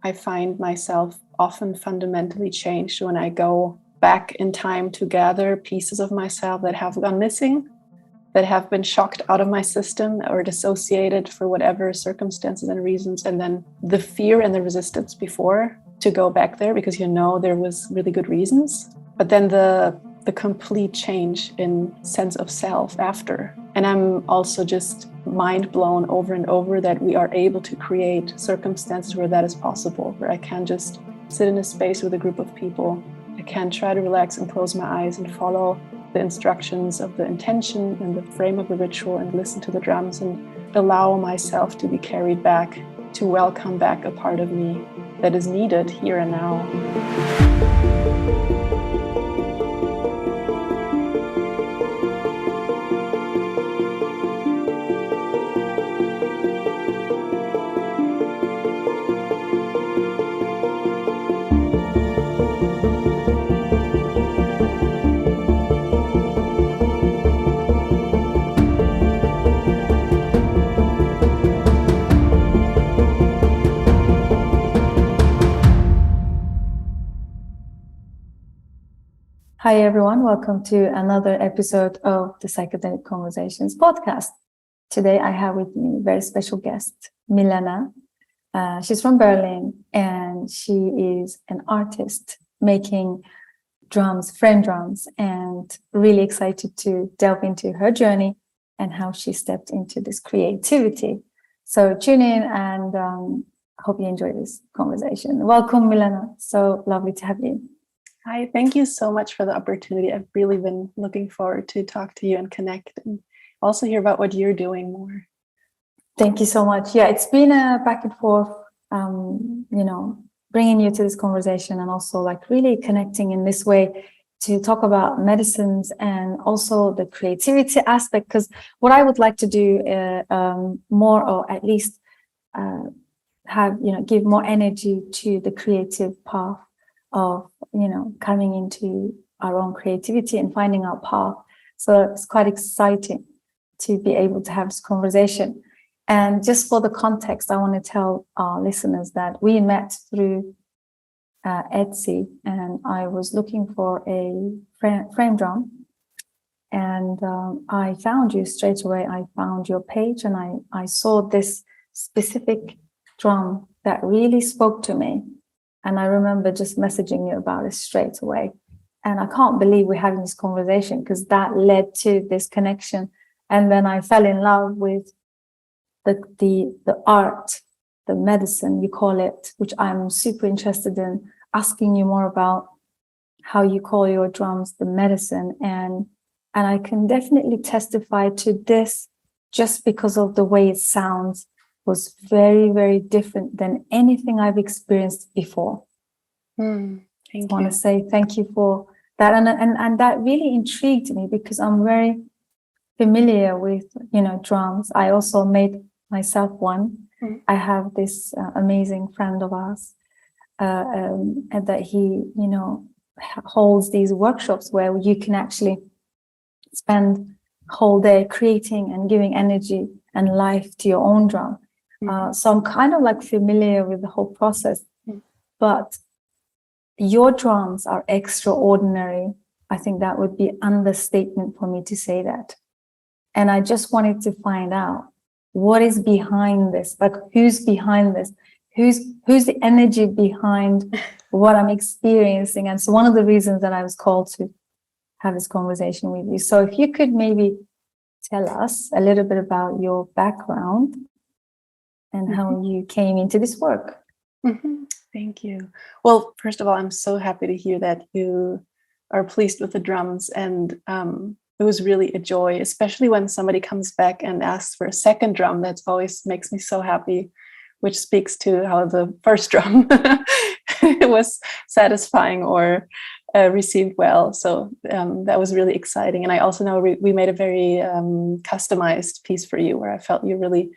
I find myself often fundamentally changed when I go back in time to gather pieces of myself that have gone missing, that have been shocked out of my system or dissociated for whatever circumstances and reasons. And then the fear and the resistance before to go back there, because there was really good reasons. But then the complete change in sense of self after. And I'm also just mind blown over and over that we are able to create circumstances where that is possible, where I can just sit in a space with a group of people. I can try to relax and close my eyes and follow the instructions of the intention and the frame of the ritual and listen to the drums and allow myself to be carried back, to welcome back a part of me that is needed here and now. Hi everyone, welcome to another episode of the Psychedelic Conversations podcast. Today I have with me a very special guest, Milena. She's from Berlin and she is an artist making drums, frame drums, and really excited to delve into her journey and how she stepped into this creativity. So tune in and hope you enjoy this conversation. Welcome, Milena. So lovely to have you. Hi, thank you so much for the opportunity. I've really been looking forward to talk to you and connect and also hear about what you're doing more. Thank you so much. Yeah, it's been a back and forth, bringing you to this conversation and also like really connecting in this way to talk about medicines and also the creativity aspect. Because what I would like to do more, or at least give more energy to the creative path of coming into our own creativity and finding our path. So it's quite exciting to be able to have this conversation. And just for the context, I want to tell our listeners that we met through Etsy, and I was looking for a frame drum, and I found you straight away. I found your page and I saw this specific drum that really spoke to me. And I remember just messaging you about it straight away. And I can't believe we're having this conversation because that led to this connection. And then I fell in love with the art, the medicine, you call it, which I'm super interested in asking you more about how you call your drums the medicine. And I can definitely testify to this just because of the way it sounds. Was very, very different than anything I've experienced before. Thank you. I want to say thank you for that. And that really intrigued me because I'm very familiar with, drums. I also made myself one. I have this amazing friend of ours and that he, holds these workshops where you can actually spend a whole day creating and giving energy and life to your own drum. So I'm kind of like familiar with the whole process, but your drums are extraordinary. I think that would be an understatement for me to say that. And I just wanted to find out what is behind this, like who's behind this, who's the energy behind what I'm experiencing. And so one of the reasons that I was called to have this conversation with you. So if you could maybe tell us a little bit about your background and how you came into this work. Thank you. Well, first of all, I'm so happy to hear that you are pleased with the drums. And it was really a joy, especially when somebody comes back and asks for a second drum. That always makes me so happy, which speaks to how the first drum was satisfying or received well. So that was really exciting. And I also know we made a very customized piece for you where I felt you really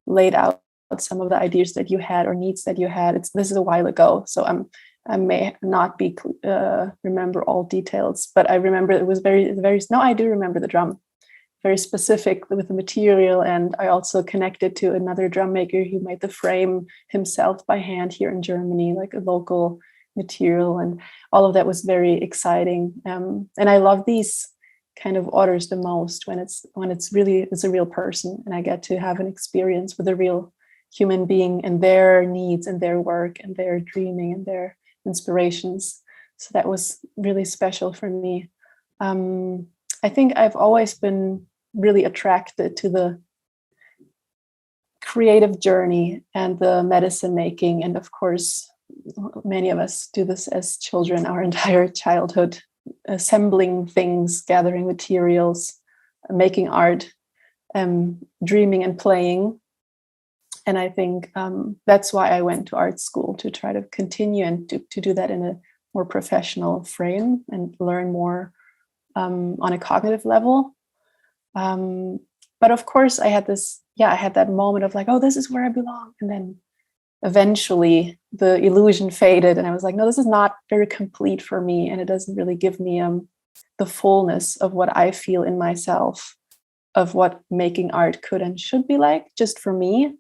laid out some of the ideas that you had or needs that you had. This is a while ago, so I may not be remember all details, but I remember it was very, very. No, I do remember the drum. very specific with the material. And I also connected to another drum maker who made the frame himself by hand here in Germany, like a local material. And all of that was very exciting. And I love these kind of orders the most when it's a real person, and I get to have an experience with a real human being and their needs and their work and their dreaming and their inspirations. So that was really special for me. I think I've always been really attracted to the creative journey and the medicine making. And of course, many of us do this as children, our entire childhood, assembling things, gathering materials, making art, dreaming and playing. And I think that's why I went to art school, to try to continue and to do that in a more professional frame and learn more on a cognitive level. But of course, I had that moment of like, oh, this is where I belong. And then eventually the illusion faded and I was like, no, this is not very complete for me. And it doesn't really give me the fullness of what I feel in myself, of what making art could and should be like, just for me.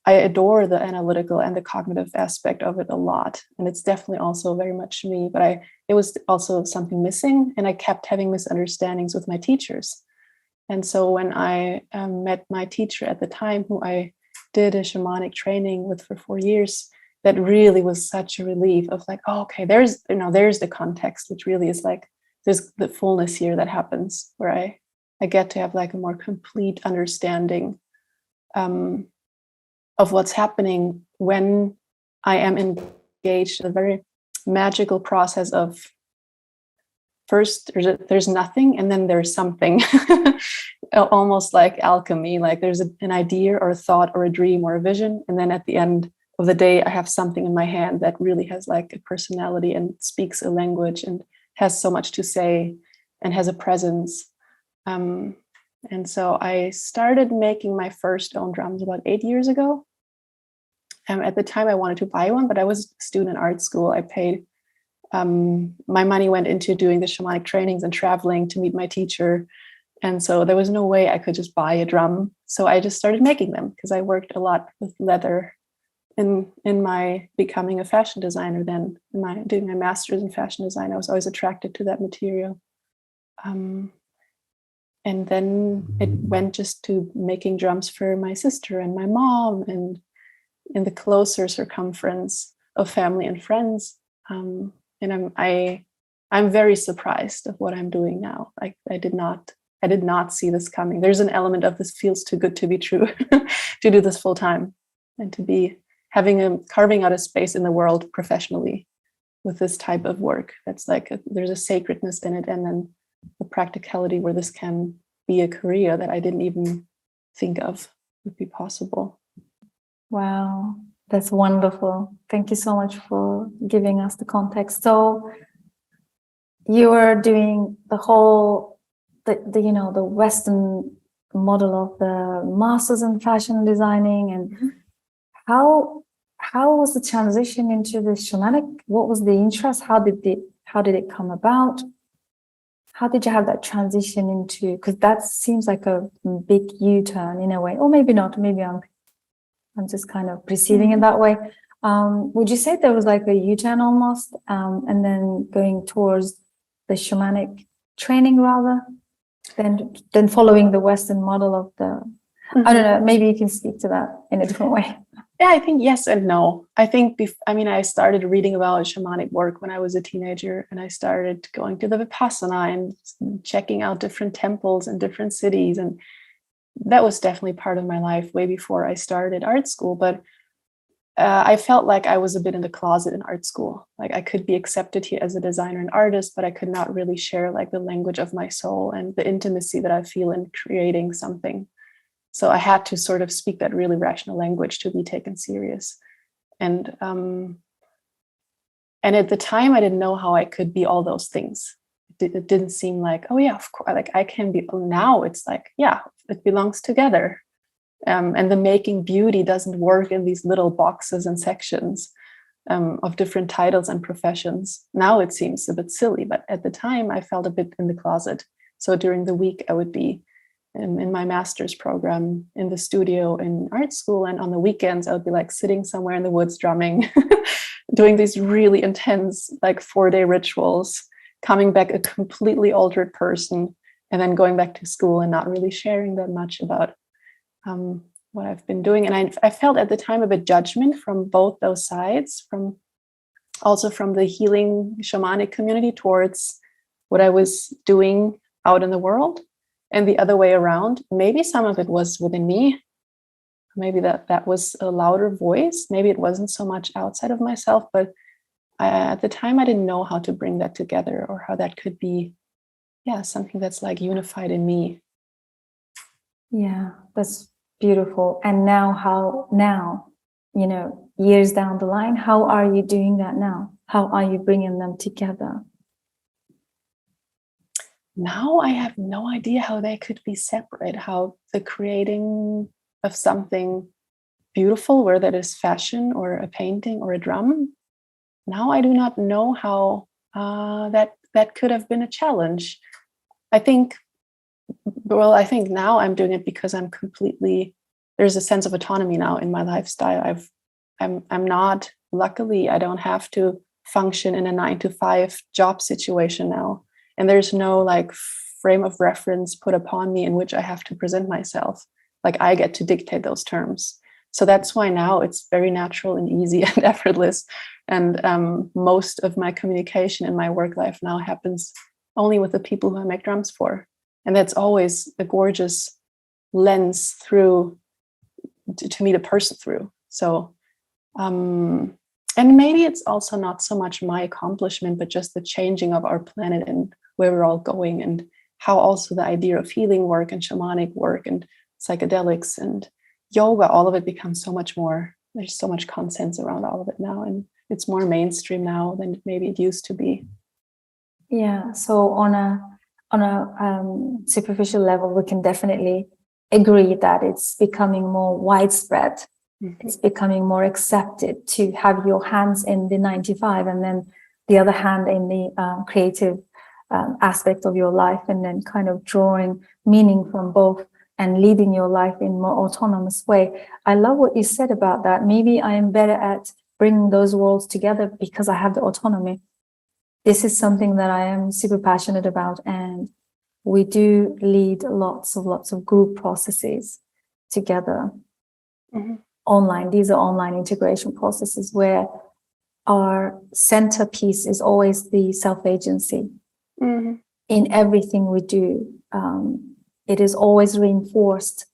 I adore the analytical and the cognitive aspect of it a lot. And it's definitely also very much me, but it was also something missing. And I kept having misunderstandings with my teachers. And so when I met my teacher at the time, who I did a shamanic training with for 4 years, that really was such a relief of like, oh, okay, there's the context, which really is like, there's the fullness here that happens, where I get to have like a more complete understanding of what's happening when I am engaged in a very magical process of first there's nothing and then there's something. Almost like alchemy, like there's an idea or a thought or a dream or a vision, and then at the end of the day I have something in my hand that really has like a personality and speaks a language and has so much to say and has a presence. And so I started making my first own drums about 8 years ago. At the time I wanted to buy one, but I was a student in art school. I paid, my money went into doing the shamanic trainings and traveling to meet my teacher. And so there was no way I could just buy a drum. So I just started making them because I worked a lot with leather in my becoming a fashion designer then. Doing my master's in fashion design, I was always attracted to that material. And then it went just to making drums for my sister and my mom and in the closer circumference of family and friends. And I'm very surprised of what I'm doing now. Like I did not see this coming. There's an element of this feels too good to be true to do this full time and to be carving out a space in the world professionally with this type of work. That's like there's a sacredness in it, and then the practicality where this can be a career that I didn't even think of would be possible. Wow, that's wonderful. Thank you so much for giving us the context. So you were doing the whole, the Western model of the masters in fashion designing, and how was the transition into the shamanic? What was the interest? How did it come about? How did you have that transition into? Because that seems like a big U-turn in a way, or maybe not. Maybe I'm just kind of perceiving it that way. Would you say there was like a U-turn almost, and then going towards the shamanic training rather than following the Western model of the? I don't know. Maybe you can speak to that in a different way. Yeah, I think yes and no. I think, I started reading about shamanic work when I was a teenager, and I started going to the Vipassana and checking out different temples in different cities. And that was definitely part of my life way before I started art school. But I felt like I was a bit in the closet in art school. Like I could be accepted here as a designer and artist, but I could not really share like the language of my soul and the intimacy that I feel in creating something. So I had to sort of speak that really rational language to be taken serious. And at the time, I didn't know how I could be all those things. It didn't seem like, oh yeah, of course, like I can be. Now it's like, yeah, it belongs together. And the making beauty doesn't work in these little boxes and sections of different titles and professions. Now it seems a bit silly, but at the time I felt a bit in the closet. So during the week, I would be in my master's program in the studio in art school. And on the weekends, I would be like sitting somewhere in the woods drumming, doing these really intense, like 4-day rituals, coming back a completely altered person, and then going back to school and not really sharing that much about what I've been doing. And I felt at the time a bit judgment from both those sides, also from the healing shamanic community towards what I was doing out in the world, and the other way around. Maybe some of it was within me. Maybe that was a louder voice. Maybe it wasn't so much outside of myself, but at the time I didn't know how to bring that together, or how that could be, something that's like unified in me. Yeah, that's beautiful. And now, years down the line, how are you doing that now? How are you bringing them together? Now I have no idea how they could be separate, how the creating of something beautiful, whether that is fashion or a painting or a drum. Now I do not know how that could have been a challenge. I think now I'm doing it because there's a sense of autonomy now in my lifestyle. I'm not, luckily, I don't have to function in a 9-to-5 job situation now. And there's no like frame of reference put upon me in which I have to present myself. Like I get to dictate those terms. So that's why now it's very natural and easy and effortless. And most of my communication in my work life now happens only with the people who I make drums for. And that's always a gorgeous lens to meet a person through. So, and maybe it's also not so much my accomplishment, but just the changing of our planet and where we're all going, and how also the idea of healing work and shamanic work and psychedelics and yoga, all of it becomes so much more, there's so much consensus around all of it now, and it's more mainstream now than maybe it used to be. Yeah, so on a superficial level, we can definitely agree that it's becoming more widespread. Mm-hmm. It's becoming more accepted to have your hands in the 9-to-5 and then the other hand in the creative aspect of your life, and then kind of drawing meaning from both and leading your life in more autonomous way. I love what you said about that. Maybe I am better at bringing those worlds together because I have the autonomy. This is something that I am super passionate about, and we do lead lots of group processes together. Mm-hmm. Online. These are online integration processes where our centerpiece is always the self-agency. Mm-hmm. In everything we do. It is always reinforced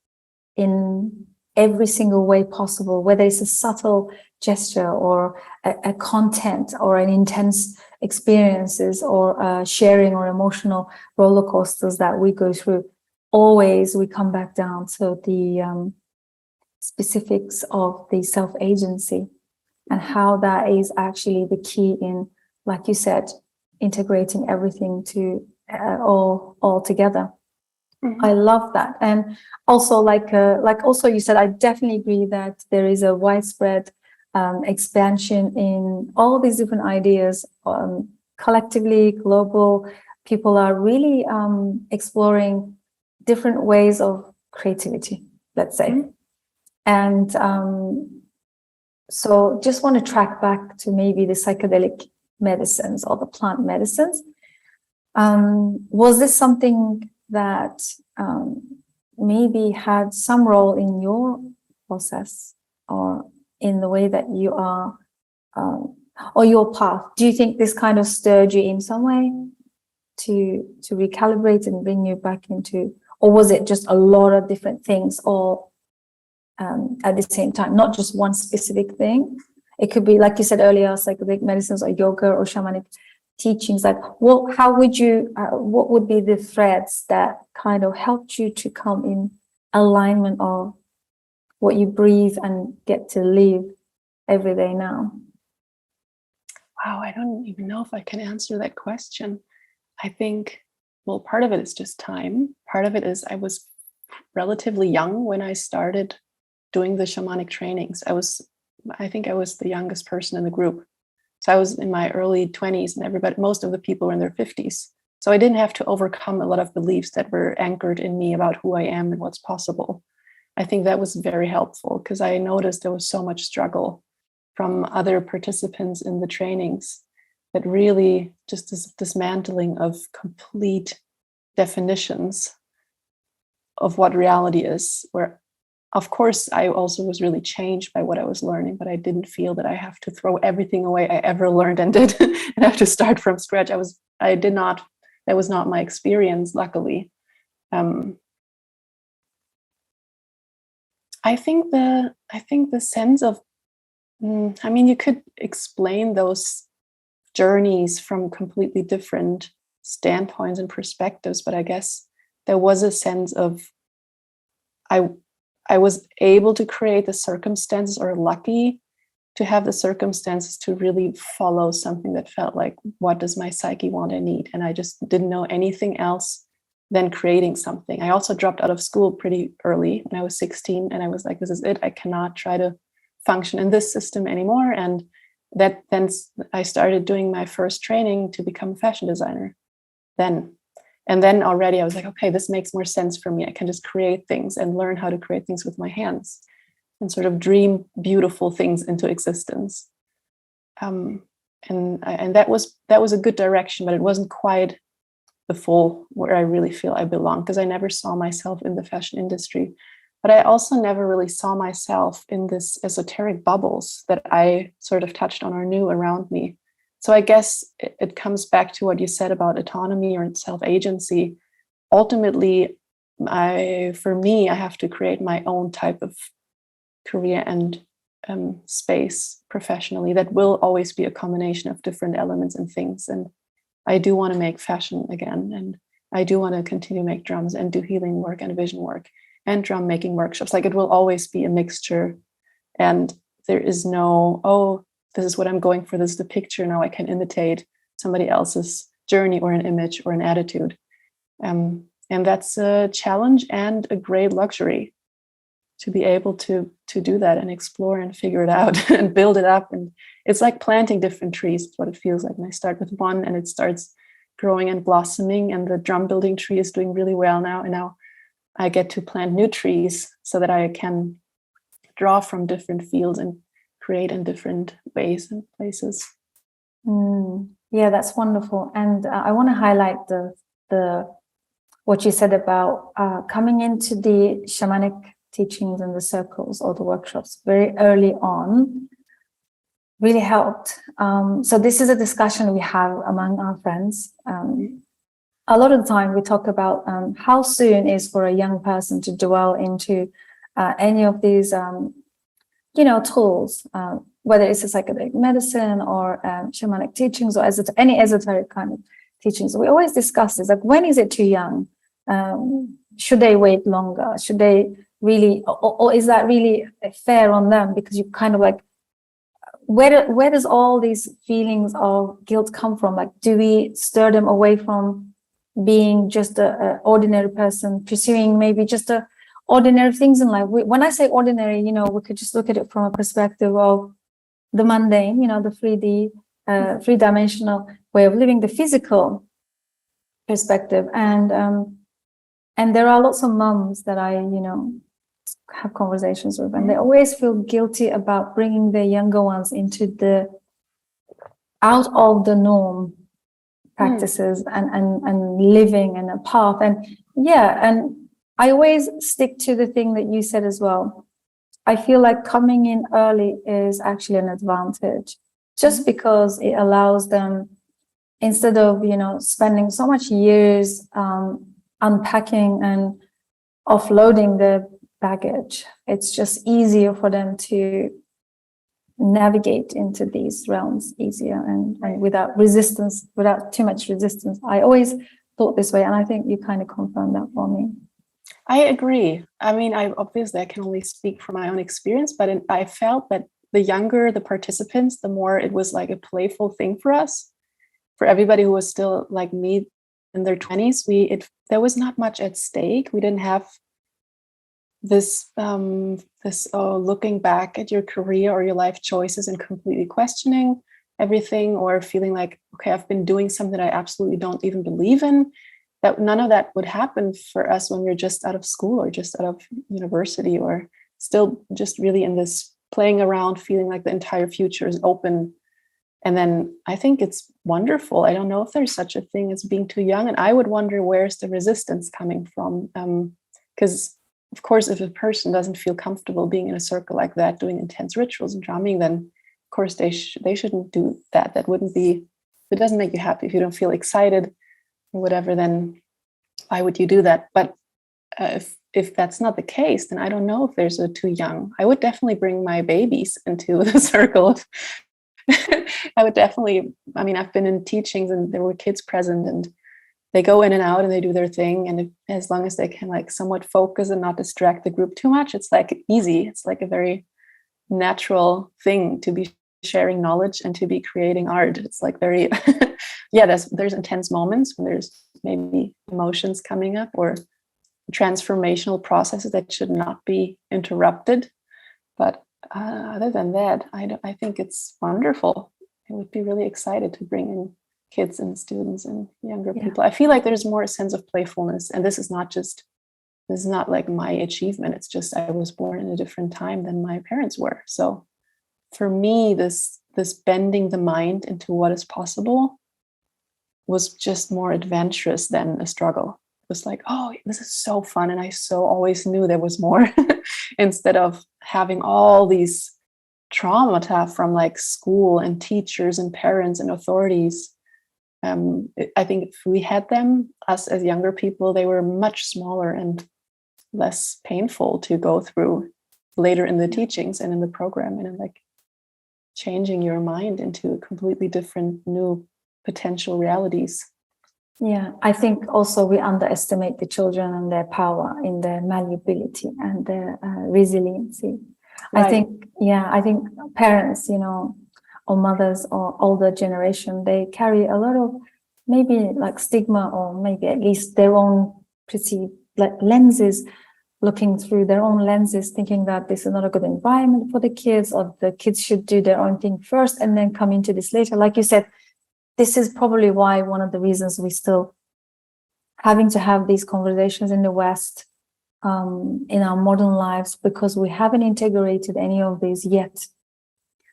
in every single way possible, whether it's a subtle gesture or a content or an intense experiences or sharing or emotional roller coasters that we go through. Always we come back down to the specifics of the self-agency and how that is actually the key in, like you said, integrating everything to all together. Mm-hmm. I love that. And also like also you said, I definitely agree that there is a widespread expansion in all these different ideas, collectively, global. People are really exploring different ways of creativity, let's say. Mm-hmm. And so just want to track back to maybe the psychedelic medicines or the plant medicines. Was this something that maybe had some role in your process or in the way that you are, or your path? Do you think this kind of stirred you in some way to recalibrate and bring you back into, or was it just a lot of different things all at the same time, not just one specific thing? It could be, like you said earlier, psychedelic medicines or yoga or shamanic teachings. Like, how would you, what would be the threads that kind of helped you to come in alignment of what you breathe and get to live every day now? Wow, I don't even know if I can answer that question. I think, well, part of it is just time. Part of it is I was relatively young when I started doing the shamanic trainings. I think I was the youngest person in the group. So I was in my early 20s, and most of the people were in their 50s. So I didn't have to overcome a lot of beliefs that were anchored in me about who I am and what's possible. I think that was very helpful because I noticed there was so much struggle from other participants in the trainings, that really just this dismantling of complete definitions of what reality is, where of course I also was really changed by what I was learning, but I didn't feel that I have to throw everything away I ever learned and did and have to start from scratch. That was not my experience, luckily. I think the sense of, you could explain those journeys from completely different standpoints and perspectives, but I guess there was a sense of I was able to create the circumstances, or lucky to have the circumstances to really follow something that felt like, what does my psyche want and need? And I just didn't know anything else than creating something. I also dropped out of school pretty early when I was 16, and I was like, this is it. I cannot try to function in this system anymore. And that then I started doing my first training to become a fashion designer then. And then already I was like, okay, this makes more sense for me. I can just create things and learn how to create things with my hands and sort of dream beautiful things into existence. And that was a good direction, but it wasn't quite the full where I really feel I belong, because I never saw myself in the fashion industry. But I also never really saw myself in this esoteric bubbles that I sort of touched on or knew around me. So I guess it comes back to what you said about autonomy or self-agency. Ultimately, for me, I have to create my own type of career and space professionally that will always be a combination of different elements and things. And I do want to make fashion again, and I do want to continue to make drums and do healing work and vision work and drum making workshops. Like, it will always be a mixture, and there is no, oh, this is what I'm going for, this is the picture, now I can imitate somebody else's journey or an image or an attitude. And that's a challenge and a great luxury to be able to do that and explore and figure it out and build it up. And it's like planting different trees. It's what it feels like. And I start with one and it starts growing and blossoming, and the drum building tree is doing really well now. And now I get to plant new trees so that I can draw from different fields and create in different ways and places. Yeah, that's wonderful. And I want to highlight the what you said about coming into the shamanic teachings and the circles or the workshops very early on really helped. So this is a discussion we have among our friends. A lot of the time we talk about how soon is for a young person to dwell into any of these tools, whether it's a psychedelic medicine or shamanic teachings or any esoteric kind of teachings. We always discuss this, like, when is it too young? Should they wait longer? Should they really, or is that really fair on them? Because you kind of like, where does all these feelings of guilt come from? Like, do we stir them away from being just an ordinary person, pursuing maybe just ordinary things in life? When I say ordinary, we could just look at it from a perspective of the mundane, the 3D, three-dimensional way of living, the physical perspective. And there are lots of mums that I, have conversations with, and they always feel guilty about bringing their younger ones into the out of the norm practices and living and a path. And I always stick to the thing that you said as well. I feel like coming in early is actually an advantage, just because it allows them, instead of, spending so much years unpacking and offloading the baggage, it's just easier for them to navigate into these realms easier and without resistance, without too much resistance. I always thought this way, and I think you kind of confirmed that for me. I agree. I mean, I can only speak from my own experience, but I felt that the younger the participants, the more it was like a playful thing for us. For everybody who was still like me in their 20s, there was not much at stake. We didn't have this looking back at your career or your life choices and completely questioning. everything, or feeling like, okay, I've been doing something I absolutely don't even believe in, that none of that would happen for us when we're just out of school or just out of university, or still just really in this playing around, feeling like the entire future is open. And then I think it's wonderful. I don't know if there's such a thing as being too young. And I would wonder, where's the resistance coming from? Because of course, if a person doesn't feel comfortable being in a circle like that, doing intense rituals and drumming, then of course they shouldn't do that. That wouldn't be, if it doesn't make you happy, if you don't feel excited or whatever, then why would you do that? But if that's not the case, then I don't know if there's a too young. I would definitely bring my babies into the circle. I would definitely, I mean, I've been in teachings and there were kids present, and they go in and out and they do their thing. And as long as they can like somewhat focus and not distract the group too much, it's like easy. It's like a very natural thing to be sharing knowledge and to be creating art. It's like very, yeah, there's intense moments when there's maybe emotions coming up or transformational processes that should not be interrupted. But other than that, I think it's wonderful. I would be really excited to bring in kids and students and younger people. I feel like there's more a sense of playfulness, and this is not like my achievement. It's just I was born in a different time than my parents were. So for me, this bending the mind into what is possible was just more adventurous than a struggle. It was like, oh, this is so fun, and I so always knew there was more, instead of having all these traumata from like school and teachers and parents and authorities. I think if we had them, us as younger people, they were much smaller and less painful to go through later in the teachings and in the program, and in like changing your mind into completely different new potential realities. Yeah, I think also we underestimate the children and their power in their malleability and their resiliency. Right. I think parents, or mothers or older generation, they carry a lot of maybe like stigma, or maybe at least their own perceived like lenses, looking through their own lenses, thinking that this is not a good environment for the kids, or the kids should do their own thing first and then come into this later. Like you said, this is probably why one of the reasons we still having to have these conversations in the West, in our modern lives, because we haven't integrated any of these yet.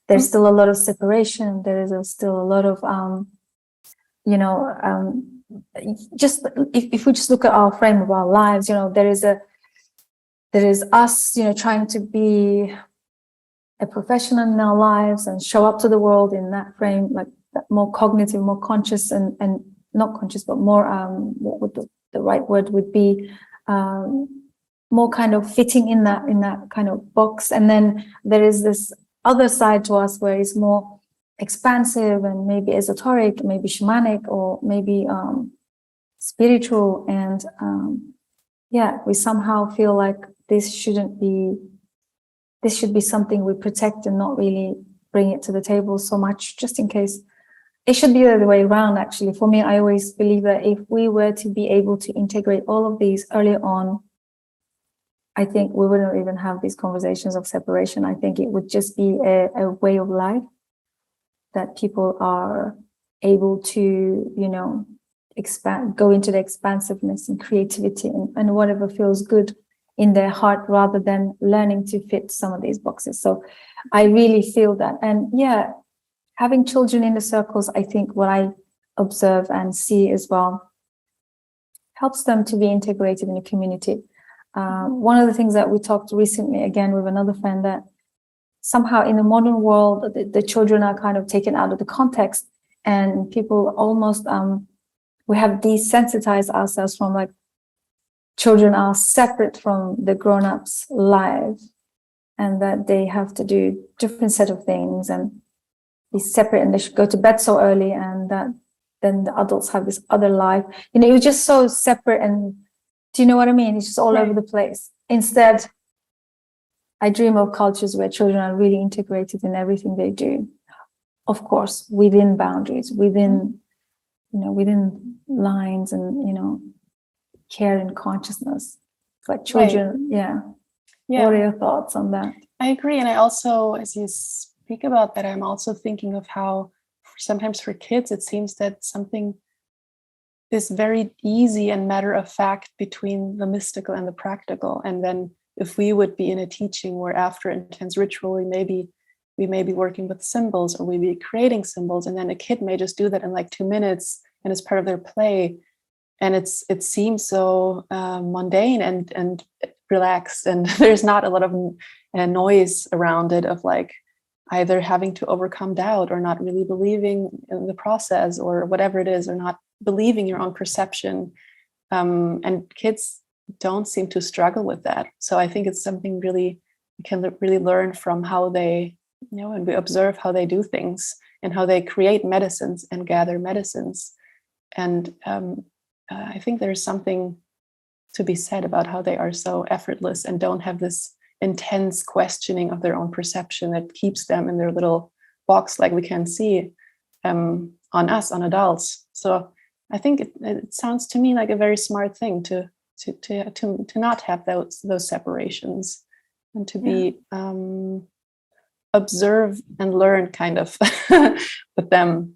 There's still a lot of separation. There is still a lot of, just if we just look at our frame of our lives, there is us, trying to be a professional in our lives and show up to the world in that frame, like more cognitive, more conscious, and not conscious, but more, what would the right word would be, more kind of fitting in that kind of box. And then there is this other side to us where it's more expansive and maybe esoteric, maybe shamanic, or maybe spiritual. And we somehow feel like this should be something we protect and not really bring it to the table so much, just in case. It should be the other way around, actually. For me, I always believe that if we were to be able to integrate all of these early on, I think we wouldn't even have these conversations of separation. I think it would just be a way of life that people are able to, go into the expansiveness and creativity and whatever feels good in their heart, rather than learning to fit some of these boxes. So I really feel that. And having children in the circles, I think what I observe and see as well helps them to be integrated in the community. One of the things that we talked recently, again, with another friend, that somehow in the modern world, the children are kind of taken out of the context, and people almost, we have desensitized ourselves from like children are separate from the grown-ups' lives, and that they have to do different set of things and be separate, and they should go to bed so early, and that then the adults have this other life. You're just so separate, and do you know what I mean? It's just all over the place. Instead, I dream of cultures where children are really integrated in everything they do. Of course, within boundaries, within lines, and care and consciousness. But children, What are your thoughts on that? I agree, and I also, as you speak about that, I'm also thinking of how sometimes for kids, it seems that something is very easy and matter of fact between the mystical and the practical. And then if we would be in a teaching where after intense ritual, we may be working with symbols, or we be creating symbols, and then a kid may just do that in like 2 minutes and it's part of their play. And it seems so mundane and relaxed, and there's not a lot of noise around it of like either having to overcome doubt or not really believing in the process or whatever it is, or not believing your own perception. And kids don't seem to struggle with that. So I think it's something really we can really learn from how they, and we observe how they do things and how they create medicines and gather medicines. And I think there's something to be said about how they are so effortless and don't have this intense questioning of their own perception that keeps them in their little box, like we can see on us, on adults. So I think it sounds to me like a very smart thing to not have those separations, and to be observe and learn kind of with them.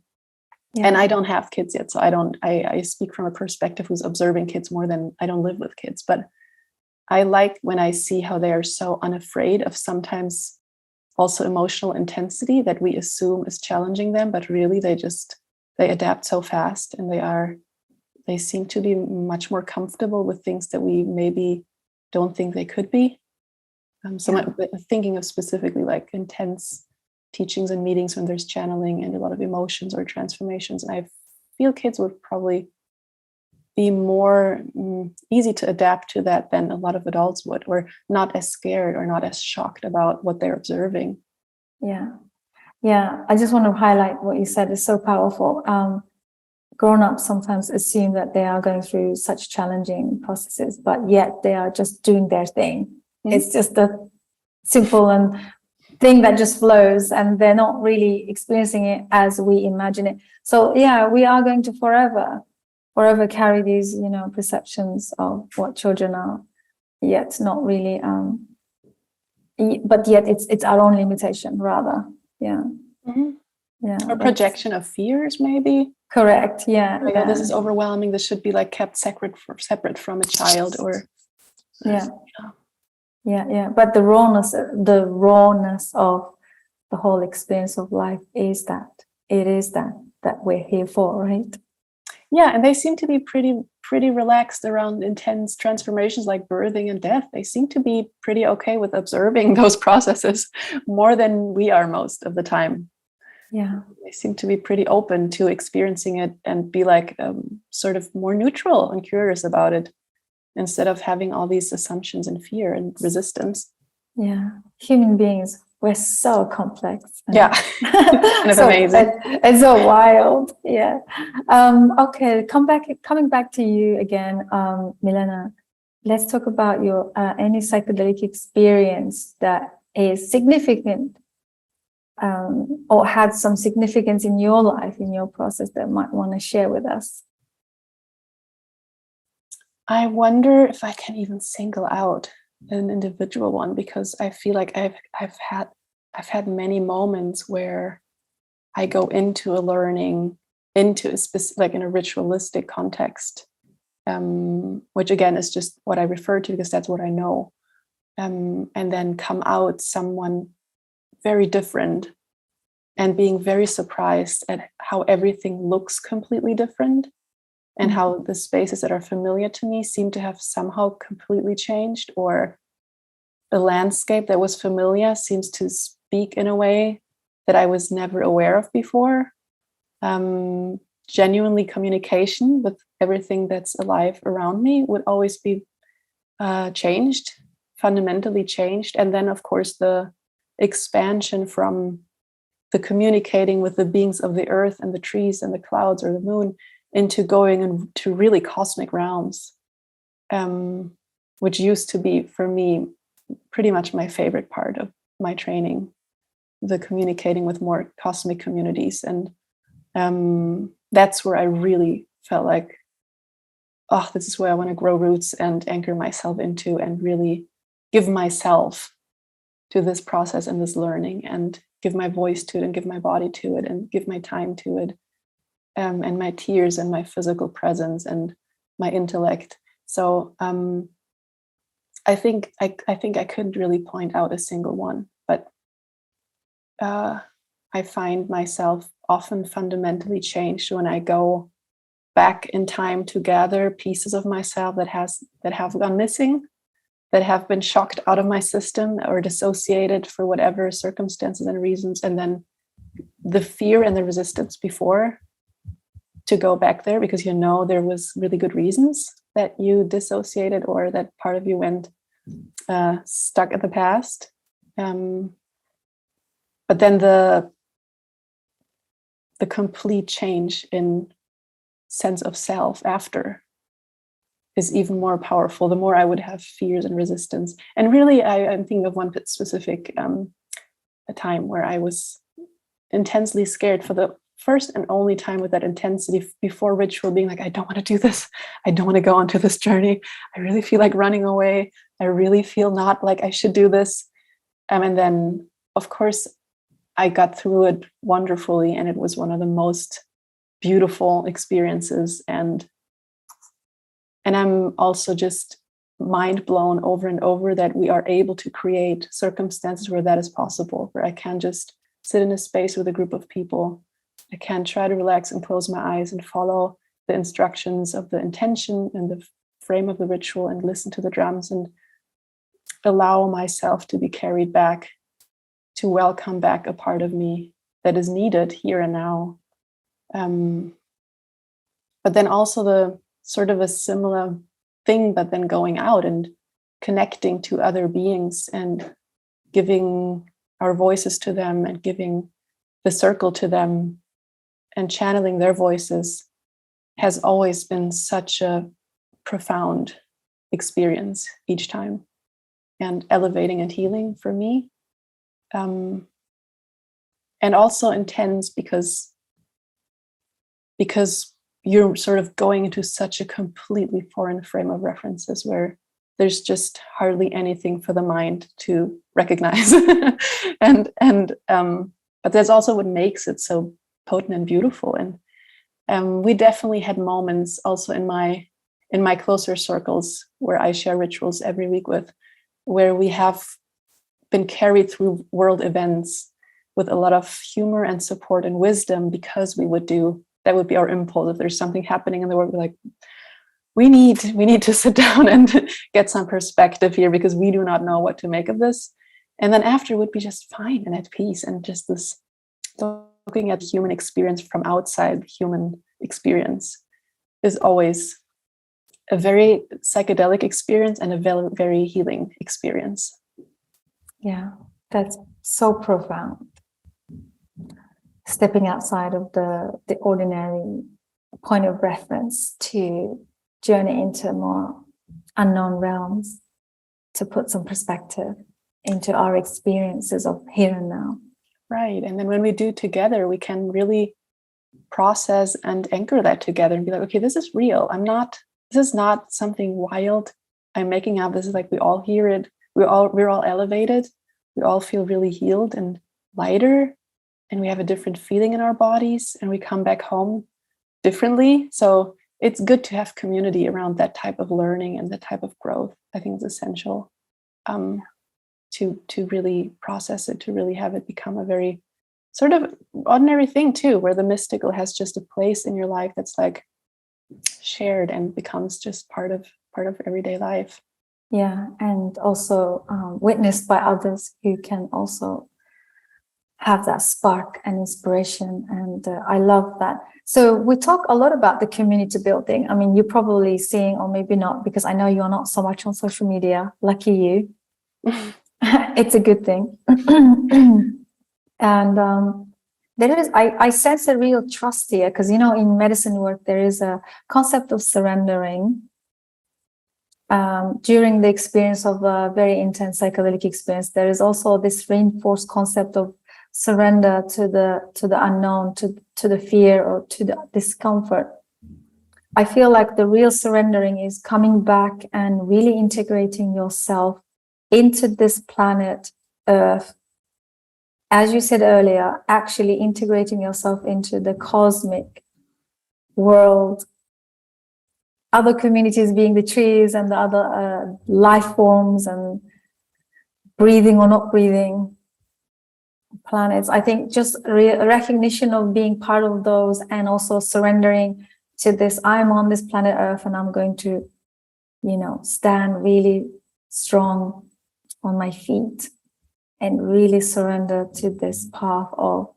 Yeah. And I don't have kids yet, so I speak from a perspective who's observing kids more than I don't live with kids. But I like when I see how they are so unafraid of sometimes also emotional intensity that we assume is challenging them, but really they adapt so fast, and they seem to be much more comfortable with things that we maybe don't think they could be. I'm thinking of specifically like intense teachings and meetings when there's channeling and a lot of emotions or transformations. And I feel kids would probably be more easy to adapt to that than a lot of adults would, or not as scared or not as shocked about what they're observing. Yeah. I just want to highlight what you said is so powerful. Grown-ups sometimes assume that they are going through such challenging processes, but yet they are just doing their thing. Mm-hmm. It's just a simple and thing that just flows, and they're not really experiencing it as we imagine it. So we are going to forever carry these, perceptions of what children are, yet not really, but yet it's our own limitation rather. Mm-hmm. Or projection of fears, maybe. Correct. Like, oh, this is overwhelming, this should be like kept separate from a child, or but the rawness of the whole experience of life is that we're here for, right? And they seem to be pretty relaxed around intense transformations like birthing and death. They seem to be pretty okay with observing those processes more than we are most of the time. They seem to be pretty open to experiencing it and be like sort of more neutral and curious about it, instead of having all these assumptions and fear and resistance. Human beings, we're so complex. Kind of amazing. It's so wild. Okay, coming back to you again, Milena. Let's talk about your any psychedelic experience that is significant, or had some significance in your life, in your process, that might want to share with us. I wonder if I can even single out an individual one, because I feel like I've had many moments where I go into a learning, into a specific, like in a ritualistic context, which again is just what I refer to because that's what I know, and then come out someone very different, and being very surprised at how everything looks completely different. And how the spaces that are familiar to me seem to have somehow completely changed, or the landscape that was familiar seems to speak in a way that I was never aware of before. Genuinely, communication with everything that's alive around me would always be changed, fundamentally changed. And then, of course, the expansion from the communicating with the beings of the earth and the trees and the clouds or the moon into going into really cosmic realms, which used to be, for me, pretty much my favorite part of my training, the communicating with more cosmic communities. And that's where I really felt like, this is where I want to grow roots and anchor myself into, and really give myself to this process and this learning, and give my voice to it and give my body to it and give my time to it, and my tears and my physical presence and my intellect. So I think I couldn't really point out a single one, but I find myself often fundamentally changed when I go back in time to gather pieces of myself that have gone missing, that have been shocked out of my system or dissociated for whatever circumstances and reasons, and then the fear and the resistance before to go back there, because there was really good reasons that you dissociated or that part of you went stuck at the past. But then the complete change in sense of self after is even more powerful. The more I would have fears and resistance. And really, I'm thinking of one specific a time where I was intensely scared for the first and only time with that intensity before ritual, being like, I don't want to do this. I don't want to go onto this journey. I really feel like running away. I really feel not like I should do this. And then, of course, I got through it wonderfully, and it was one of the most beautiful experiences. And I'm also just mind blown over and over that we are able to create circumstances where that is possible, where I can just sit in a space with a group of people. I can try to relax and close my eyes and follow the instructions of the intention and the frame of the ritual and listen to the drums and allow myself to be carried back, to welcome back a part of me that is needed here and now. But then also the sort of a similar thing, but then going out and connecting to other beings and giving our voices to them and giving the circle to them and channeling their voices has always been such a profound experience each time, and elevating and healing for me. And also intense because you're sort of going into such a completely foreign frame of references where there's just hardly anything for the mind to recognize. But that's also what makes it so potent and beautiful. And we definitely had moments also in my closer circles where I share rituals every week with, where we have been carried through world events with a lot of humor and support and wisdom, because that would be our impulse. If there's something happening in the world, we're like, we need to sit down and get some perspective here, because we do not know what to make of this. And then after would be just fine and at peace, and just this looking at human experience from outside human experience is always a very psychedelic experience and a very, very healing experience. Yeah, that's so profound. Stepping outside of the ordinary point of reference to journey into more unknown realms, to put some perspective into our experiences of here and now. Right. And then when we do together, we can really process and anchor that together and be like, okay, this is real. This is not something wild I'm making up. This is like, we all hear it. We're all elevated. We all feel really healed and lighter, and we have a different feeling in our bodies, and we come back home differently. So it's good to have community around that type of learning and that type of growth. I think it's essential to really process it, to really have it become a very sort of ordinary thing too, where the mystical has just a place in your life that's like shared and becomes just part of everyday life. Yeah, and also witnessed by others who can also have that spark and inspiration. And I love that. So we talk a lot about the community building. I mean, you're probably seeing, or maybe not, because I know you're not so much on social media. Lucky you. It's a good thing. And there is, I sense a real trust here, because, in medicine work, there is a concept of surrendering. During the experience of a very intense psychedelic experience, there is also this reinforced concept of surrender to the unknown, to the fear, or to the discomfort. I feel like the real surrendering is coming back and really integrating yourself into this planet Earth as you said earlier, actually integrating yourself into the cosmic world, other communities being the trees and the other life forms, and breathing or not breathing planets. I think just a recognition of being part of those, and also surrendering to this, I'm on this planet Earth and I'm going to, stand really strong on my feet and really surrender to this path of,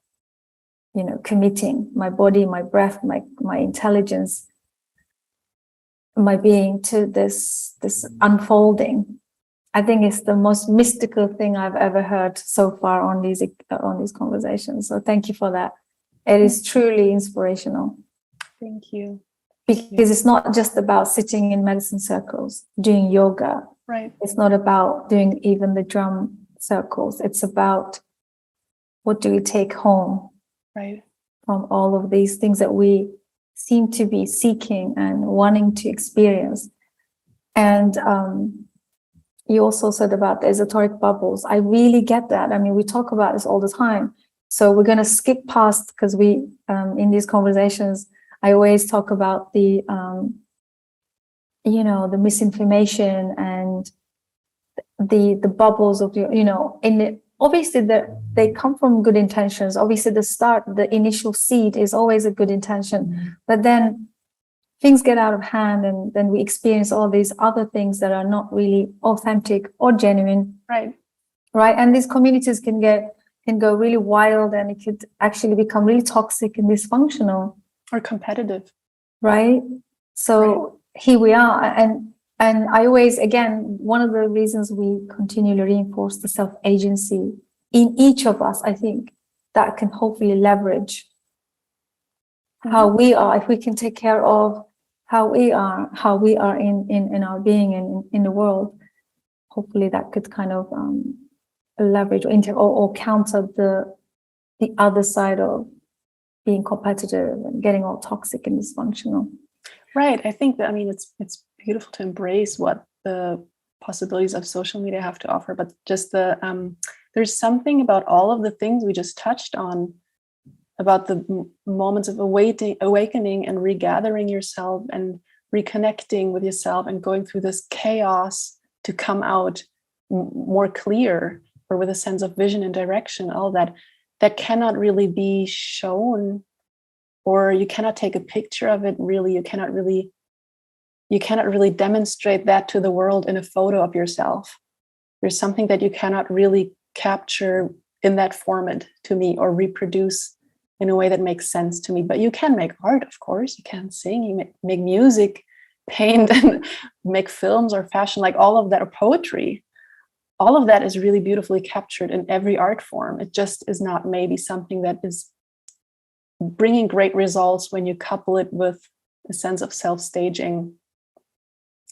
committing my body, my breath, my intelligence, my being to this unfolding. I think it's the most mystical thing I've ever heard so far on these conversations. So thank you for that. It is truly inspirational. Thank you. Because it's not just about sitting in medicine circles, doing yoga. Right. It's not about doing even the drum circles. It's about what do we take home, right, from all of these things that we seem to be seeking and wanting to experience. And you also said about the esoteric bubbles. I really get that. I mean, we talk about this all the time. So we're going to skip past, because we, in these conversations, I always talk about the, the misinformation and the bubbles of obviously they come from good intentions. Obviously the initial seed is always a good intention, but then things get out of hand, and then we experience all these other things that are not really authentic or genuine. Right. And these communities can go really wild, and it could actually become really toxic and dysfunctional. Or competitive. Right. So here we are. And I always, again, one of the reasons we continually reinforce the self-agency in each of us, I think that can hopefully leverage how we are. If we can take care of how we are in our being and in the world, hopefully that could kind of leverage or counter the other side of being competitive and getting all toxic and dysfunctional. Right. I think that, it's beautiful to embrace what the possibilities of social media have to offer, but just there's something about all of the things we just touched on, about the moments of awakening and regathering yourself and reconnecting with yourself and going through this chaos to come out more clear, or with a sense of vision and direction, all that cannot really be shown, or you cannot take a picture of it. Really, you cannot really demonstrate that to the world in a photo of yourself. There's something that you cannot really capture in that format to me, or reproduce in a way that makes sense to me. But you can make art, of course. You can sing, you make music, paint, and make films or fashion, like all of that, or poetry. All of that is really beautifully captured in every art form. It just is not maybe something that is bringing great results when you couple it with a sense of self-staging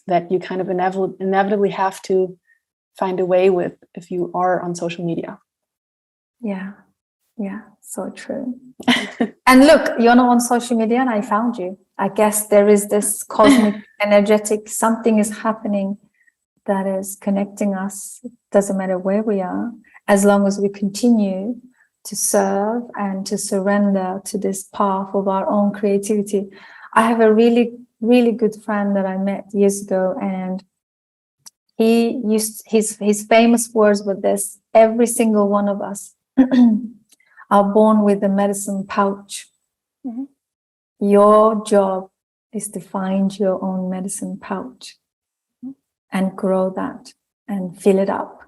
that you kind of inevitably have to find a way with if you are on social media. Yeah, so true. And look, you're not on social media and I found you. I guess there is this cosmic energetic, something is happening that is connecting us. It doesn't matter where we are, as long as we continue to serve and to surrender to this path of our own creativity. I have a really, really good friend that I met years ago, and he used his famous words were this: every single one of us are born with a medicine pouch. Mm-hmm. Your job is to find your own medicine pouch and grow that and fill it up.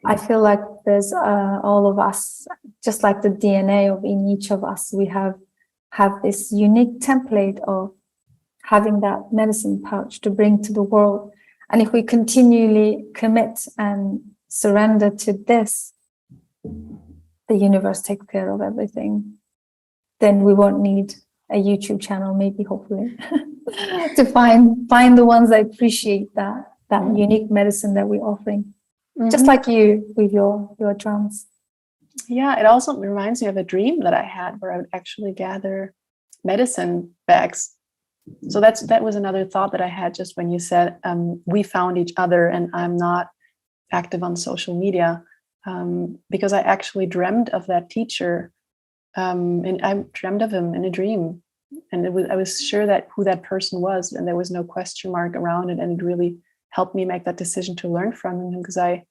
I feel like there's all of us, just like the DNA of in each of us, we have this unique template of having that medicine pouch to bring to the world. And if we continually commit and surrender to this, the universe takes care of everything. Then we won't need a YouTube channel, maybe, hopefully, to find the ones that appreciate that unique medicine that we're offering. Mm-hmm. Just like you with your drums. Yeah, it also reminds me of a dream that I had where I would actually gather medicine bags. So that was another thought that I had just when you said we found each other and I'm not active on social media. because I actually dreamt of that teacher, and I dreamt of him in a dream, and I was sure that who that person was, and there was no question mark around it, and it really helped me make that decision to learn from him, because I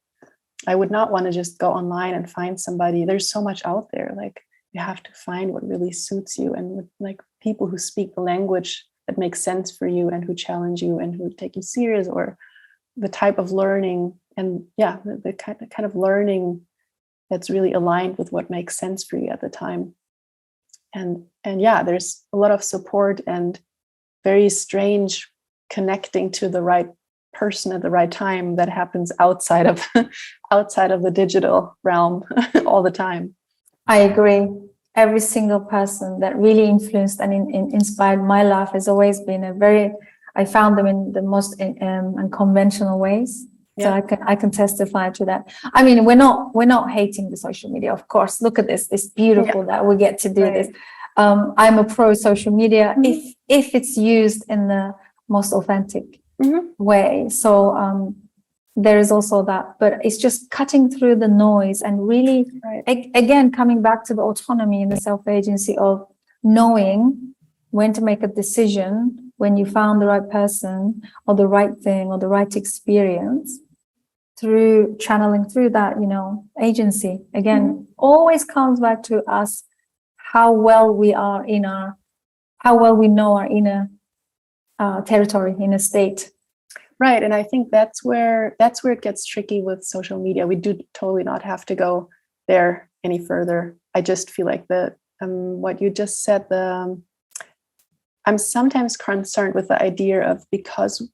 would not want to just go online and find somebody. There's so much out there. Like, you have to find what really suits you, and with, like, people who speak the language that makes sense for you and who challenge you and who take you serious, or the type of learning, and the kind of learning that's really aligned with what makes sense for you at the time. And there's a lot of support and very strange connecting to the right person at the right time that happens outside of the digital realm all the time. I agree. Every single person that really influenced and inspired my life has always been I found them in the most unconventional ways. Yeah. So I can testify to that. I mean, we're not hating the social media, of course. Look at this. It's beautiful that we get to do this. I'm a pro social media if it's used in the most authentic way. So there is also that, but it's just cutting through the noise and really, again, coming back to the autonomy and the self-agency of knowing when to make a decision, when you found the right person or the right thing or the right experience, through channeling through that, agency. Again, always comes back to us, how well we know our inner territory, inner state. Right. And I think that's where it gets tricky with social media. We do totally not have to go there any further. I just feel like what you just said, I'm sometimes concerned with the idea of, because,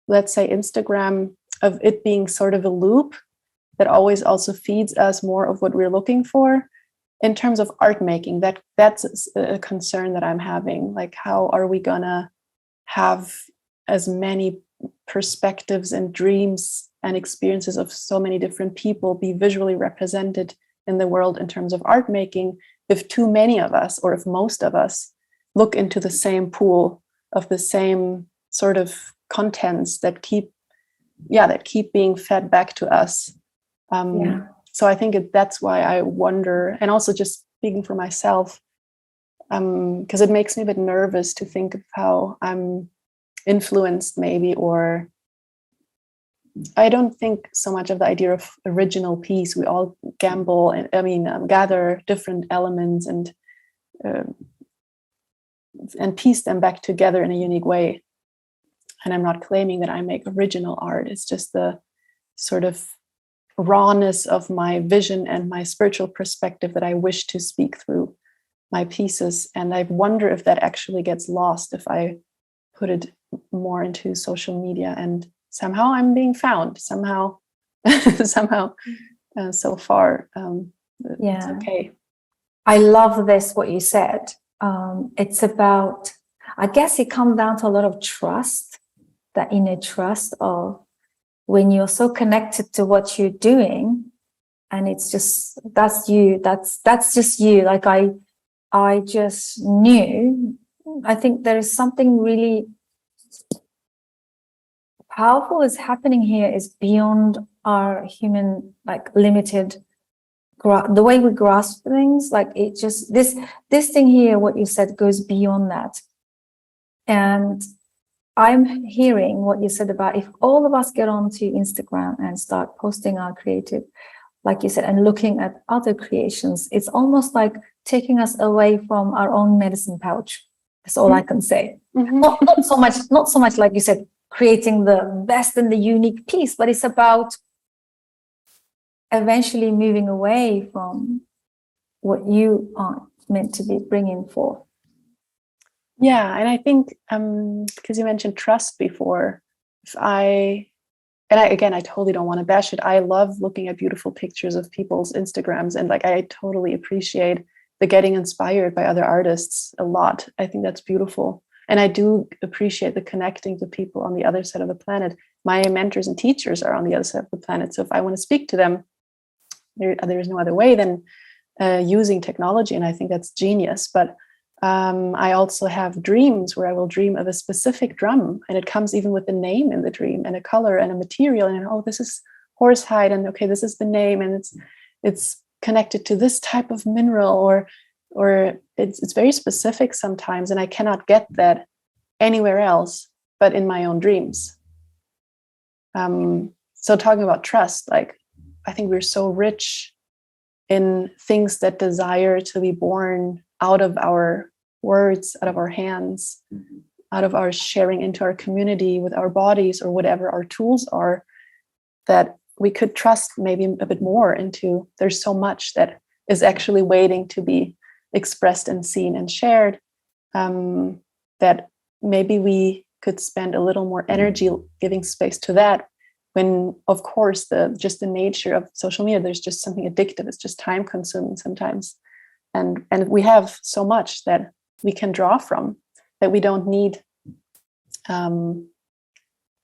let's say, Instagram, of it being sort of a loop that always also feeds us more of what we're looking for in terms of art making. That's a concern that I'm having. Like, how are we gonna have as many perspectives and dreams and experiences of so many different people be visually represented in the world in terms of art making, if too many of us, or if most of us, look into the same pool of the same sort of contents that keep being fed back to us. So I think that's why I wonder, and also just speaking for myself, because it makes me a bit nervous to think of how I'm influenced, maybe, or I don't think so much of the idea of original piece. We all gamble and gather different elements and piece them back together in a unique way. And I'm not claiming that I make original art. It's just the sort of rawness of my vision and my spiritual perspective that I wish to speak through my pieces. And I wonder if that actually gets lost if I put it more into social media, and somehow I'm being found somehow so far. It's okay. I love this, what you said. It's about, I guess it comes down to a lot of trust, that inner trust of when you're so connected to what you're doing, and it's just, that's you, that's just you. Like I just knew, I think there is something really powerful is happening here, is beyond our human, like, limited the way we grasp things. Like, it just, this thing here, what you said, goes beyond that. And I'm hearing what you said about, if all of us get onto Instagram and start posting our creative, like you said, and looking at other creations, it's almost like taking us away from our own medicine pouch. That's all I can say. Not so much like you said, creating the best and the unique piece, but it's about eventually moving away from what you are meant to be bringing forth. Yeah, and I think because you mentioned trust before, I totally don't want to bash it. I love looking at beautiful pictures of people's Instagrams, and like, I totally appreciate the getting inspired by other artists a lot. I think that's beautiful. And I do appreciate the connecting to people on the other side of the planet. My mentors and teachers are on the other side of the planet. So if I want to speak to them, there is no other way than using technology. And I think that's genius. But I also have dreams where I will dream of a specific drum, and it comes even with a name in the dream and a color and a material. And this is horsehide, and okay, this is the name, and it's connected to this type of mineral, or it's very specific sometimes, and I cannot get that anywhere else but in my own dreams. So talking about trust, like, I think we're so rich in things that desire to be born out of our words, out of our hands, out of our sharing into our community with our bodies, or whatever our tools are, that we could trust maybe a bit more into. There's so much that is actually waiting to be expressed and seen and shared, that maybe we could spend a little more energy giving space to that, when of course the nature of social media, there's just something addictive. It's just time consuming sometimes, and we have so much that we can draw from, that we don't need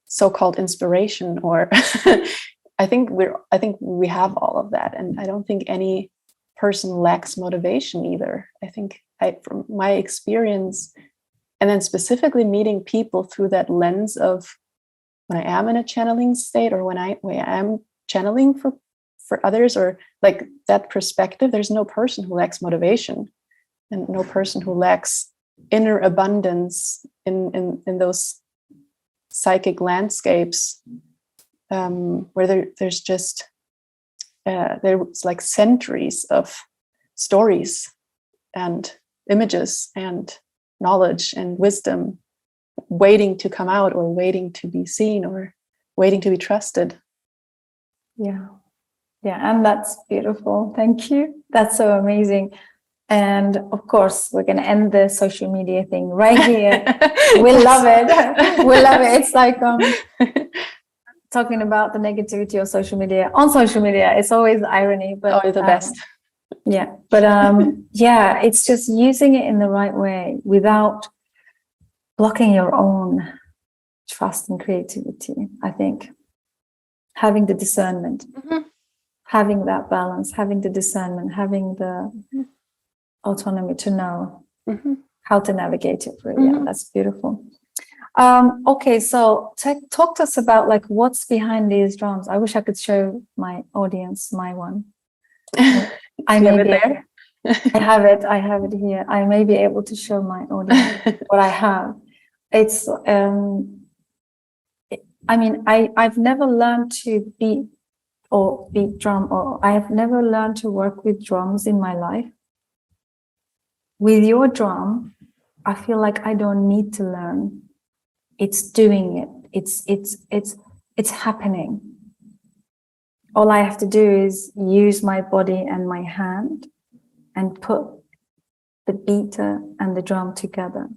so-called inspiration, or I think we have all of that, and I don't think any person lacks motivation either. I think from my experience, and then specifically meeting people through that lens of when I am in a channeling state, or when I am channeling for others, or like that perspective, there's no person who lacks motivation, and no person who lacks inner abundance in those psychic landscapes, where there's just there's like centuries of stories and images and knowledge and wisdom waiting to come out, or waiting to be seen, or waiting to be trusted. Yeah, and that's beautiful. Thank you. That's so amazing. And of course, we're going to end the social media thing right here. We love it. We love it. It's like talking about the negativity of social media on social media. It's always irony, but the best. Yeah, but yeah, it's just using it in the right way without blocking your own trust and creativity. I think having the discernment, having that balance, having the discernment, having the autonomy to know how to navigate it. Really, yeah, that's beautiful. Okay, so talk to us about like what's behind these drums. I wish I could show my audience my one. I may be there. I have it here. I may be able to show my audience what I have. It's I mean, I've never learned to beat drum, or I have never learned to work with drums in my life. With your drum, I feel like I don't need to learn. It's doing it. It's happening. All I have to do is use my body and my hand and put the beater and the drum together.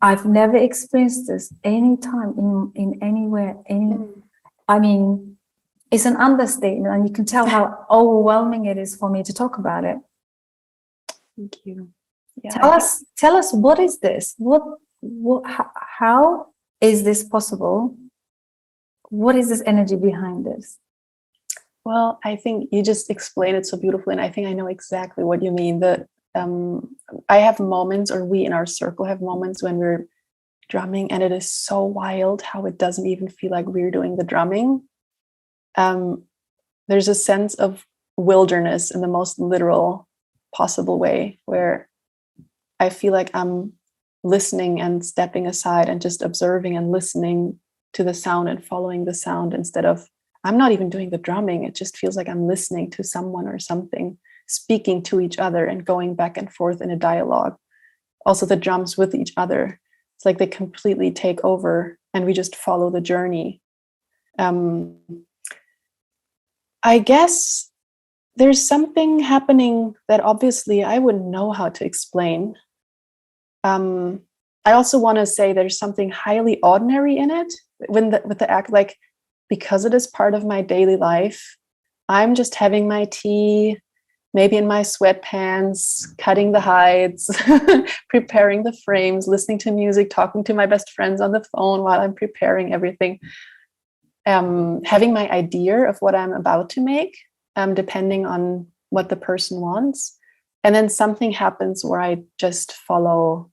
I've never experienced this any time in anywhere. I mean, it's an understatement, and you can tell how overwhelming it is for me to talk about it. Thank you. Yeah, Tell us what is this? How is this possible? What is this energy behind this? Well, I think you just explained it so beautifully, and I think I know exactly what you mean. That I have moments, or we in our circle have moments when we're drumming, and it is so wild how it doesn't even feel like we're doing the drumming. There's a sense of wilderness in the most literal possible way, where I feel like I'm listening and stepping aside and just observing and listening to the sound and following the sound, instead of, I'm not even doing the drumming. It just feels like I'm listening to someone or something, speaking to each other and going back and forth in a dialogue. Also the drums with each other. It's like they completely take over and we just follow the journey. I guess there's something happening that obviously I wouldn't know how to explain. I also want to say there's something highly ordinary in it with the act, like, because it is part of my daily life. I'm just having my tea, maybe in my sweatpants, cutting the hides, preparing the frames, listening to music, talking to my best friends on the phone while I'm preparing everything. Having my idea of what I'm about to make, depending on what the person wants. And then something happens where I just follow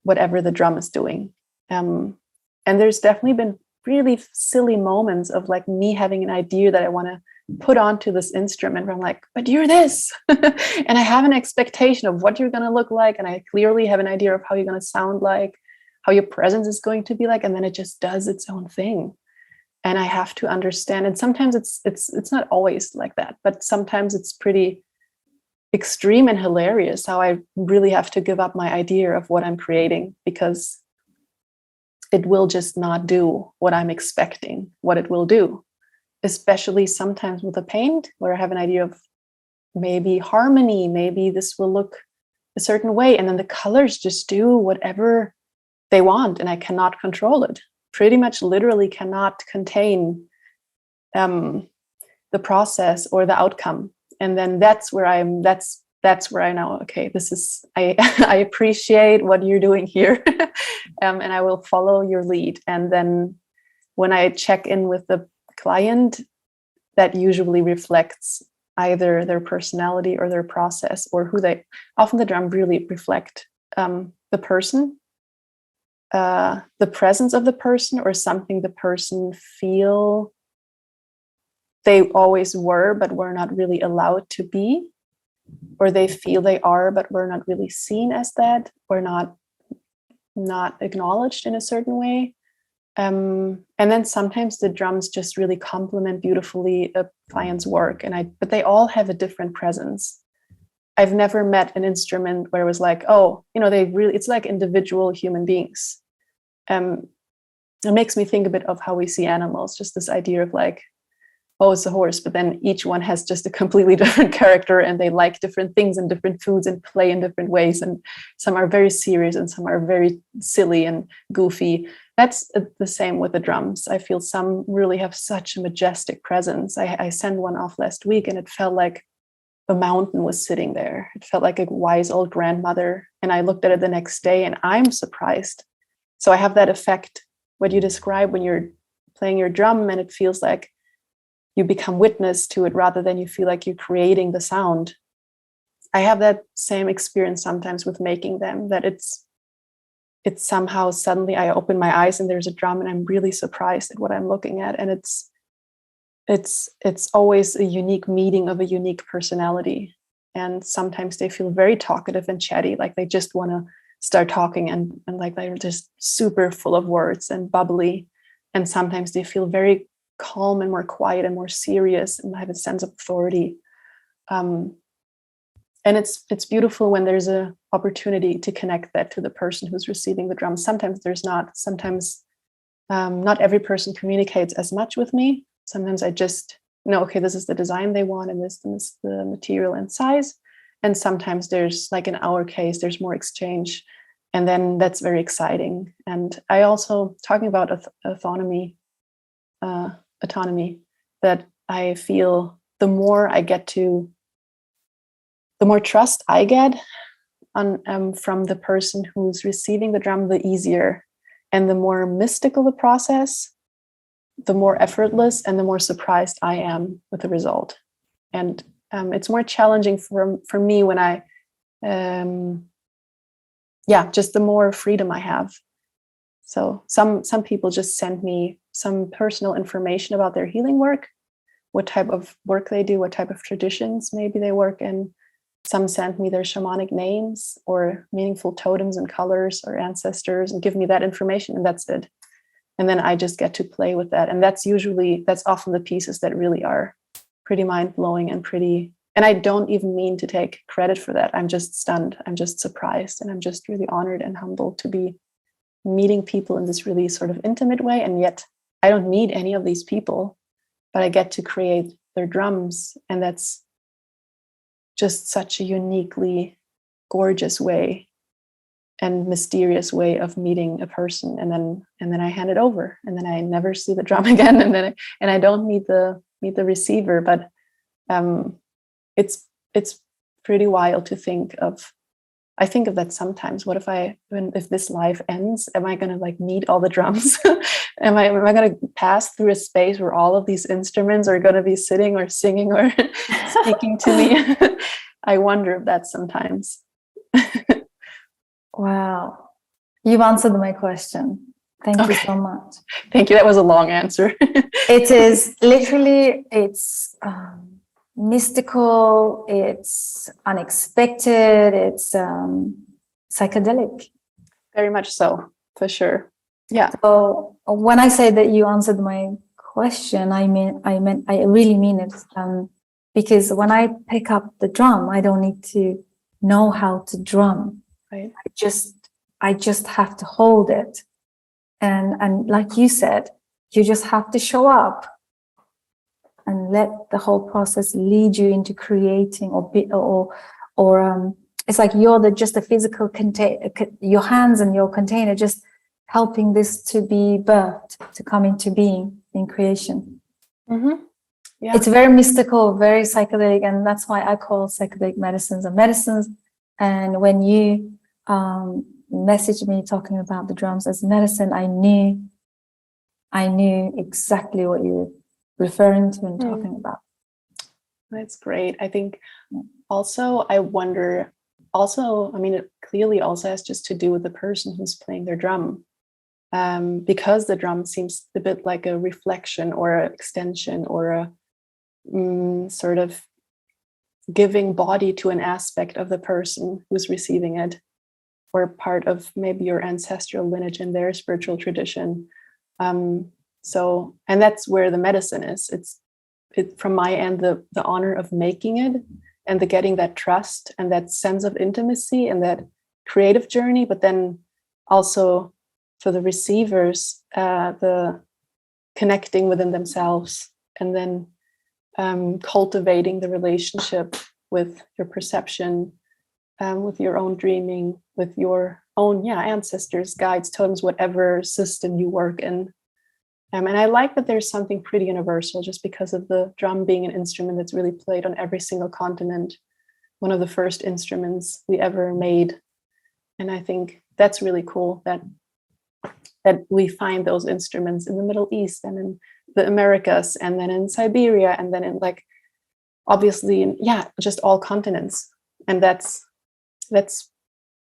whatever the drum is doing. And there's definitely been really silly moments of like me having an idea that I want to put onto this instrument where I'm like, but you're this. And I have an expectation of what you're going to look like. And I clearly have an idea of how you're going to sound like, how your presence is going to be like. And then it just does its own thing. And I have to understand. And sometimes it's not always like that, but sometimes it's pretty extreme and hilarious how I really have to give up my idea of what I'm creating, because it will just not do what I'm expecting what it will do. Especially sometimes with a paint where I have an idea of maybe harmony, maybe this will look a certain way. And then the colors just do whatever they want and I cannot control it. Pretty much literally cannot contain the process or the outcome. And then that's where I know, okay, this is, I appreciate what you're doing here. And I will follow your lead. And then when I check in with the client, that usually reflects either their personality or their process or who they, often the drum really reflect the person, the presence of the person, or something the person feel they always were but were not really allowed to be, or they feel they are but were not really seen as that, or not acknowledged in a certain way. And then sometimes the drums just really complement beautifully a client's work, but they all have a different presence. I've never met an instrument where it was like, oh, it's like individual human beings. It makes me think a bit of how we see animals, just this idea of like, oh, it's a horse, but then each one has just a completely different character and they like different things and different foods and play in different ways. And some are very serious and some are very silly and goofy. That's the same with the drums. I feel some really have such a majestic presence. I sent one off last week and it felt like a mountain was sitting there. It felt like a wise old grandmother. And I looked at it the next day and I'm surprised. So I have that effect, what you describe when you're playing your drum and it feels like you become witness to it rather than you feel like you're creating the sound. I have that same experience sometimes with making them, that it's somehow suddenly I open my eyes and there's a drum and I'm really surprised at what I'm looking at. And it's always a unique meeting of a unique personality. And sometimes they feel very talkative and chatty, like they just want to start talking and like they're just super full of words and bubbly. And sometimes they feel very calm and more quiet and more serious and have a sense of authority. And it's beautiful when there's an opportunity to connect that to the person who's receiving the drum. Sometimes there's not. Sometimes not every person communicates as much with me. Sometimes I just know, okay, this is the design they want and this is the material and size. And sometimes there's, like in our case, there's more exchange. And then that's very exciting. And I also, talking about autonomy, that I feel the more trust I get from the person who's receiving the drum, the easier. And the more mystical the process, the more effortless and the more surprised I am with the result. And it's more challenging for me when I, just the more freedom I have. So some people just send me some personal information about their healing work, what type of work they do, what type of traditions maybe they work in. Some send me their shamanic names or meaningful totems and colors or ancestors and give me that information, and that's it. And then I just get to play with that. And that's often the pieces that really are pretty mind-blowing and pretty. And I don't even mean to take credit for that. I'm just stunned. I'm just surprised. And I'm just really honored and humbled to be meeting people in this really sort of intimate way. And yet I don't meet any of these people, but I get to create their drums. And that's just such a uniquely gorgeous way and mysterious way of meeting a person. And then I hand it over, and then I never see the drum again. And I don't meet the receiver, but it's pretty wild to think of. I think of that sometimes. What if this life ends, am I going to like meet all the drums? am I going to pass through a space where all of these instruments are going to be sitting or singing or speaking to me? I wonder that sometimes. Wow. You've answered my question. Thank you so much. Thank you. That was a long answer. It is literally, it's mystical, it's unexpected, it's psychedelic. Very much so, for sure. Yeah. So when I say that you answered my question, I really mean it. Because when I pick up the drum, I don't need to know how to drum. Right. I just have to hold it. And like you said, you just have to show up and let the whole process lead you into creating or it's like you're just a physical container, your hands and your container just helping this to be birthed, to come into being in creation. Mm-hmm. Yeah. It's very mystical, very psychedelic, and that's why I call psychedelic medicines and medicines. And when you messaged me talking about the drums as medicine, I knew exactly what you were referring to and talking about. That's great. I think also, I wonder, I mean, it clearly also has just to do with the person who's playing their drum. Because the drum seems a bit like a reflection or an extension or a sort of giving body to an aspect of the person who's receiving it, or part of maybe your ancestral lineage in their spiritual tradition. So, and that's where the medicine is. It's from my end, the honor of making it and the getting that trust and that sense of intimacy and that creative journey, but then also for the receivers, the connecting within themselves and then cultivating the relationship with your perception, with your own dreaming, with your own ancestors, guides, totems, whatever system you work in. And I like that there's something pretty universal just because of the drum being an instrument that's really played on every single continent, one of the first instruments we ever made. And I think that's really cool that we find those instruments in the Middle East and in the Americas and then in Siberia and then in obviously in just all continents. And that's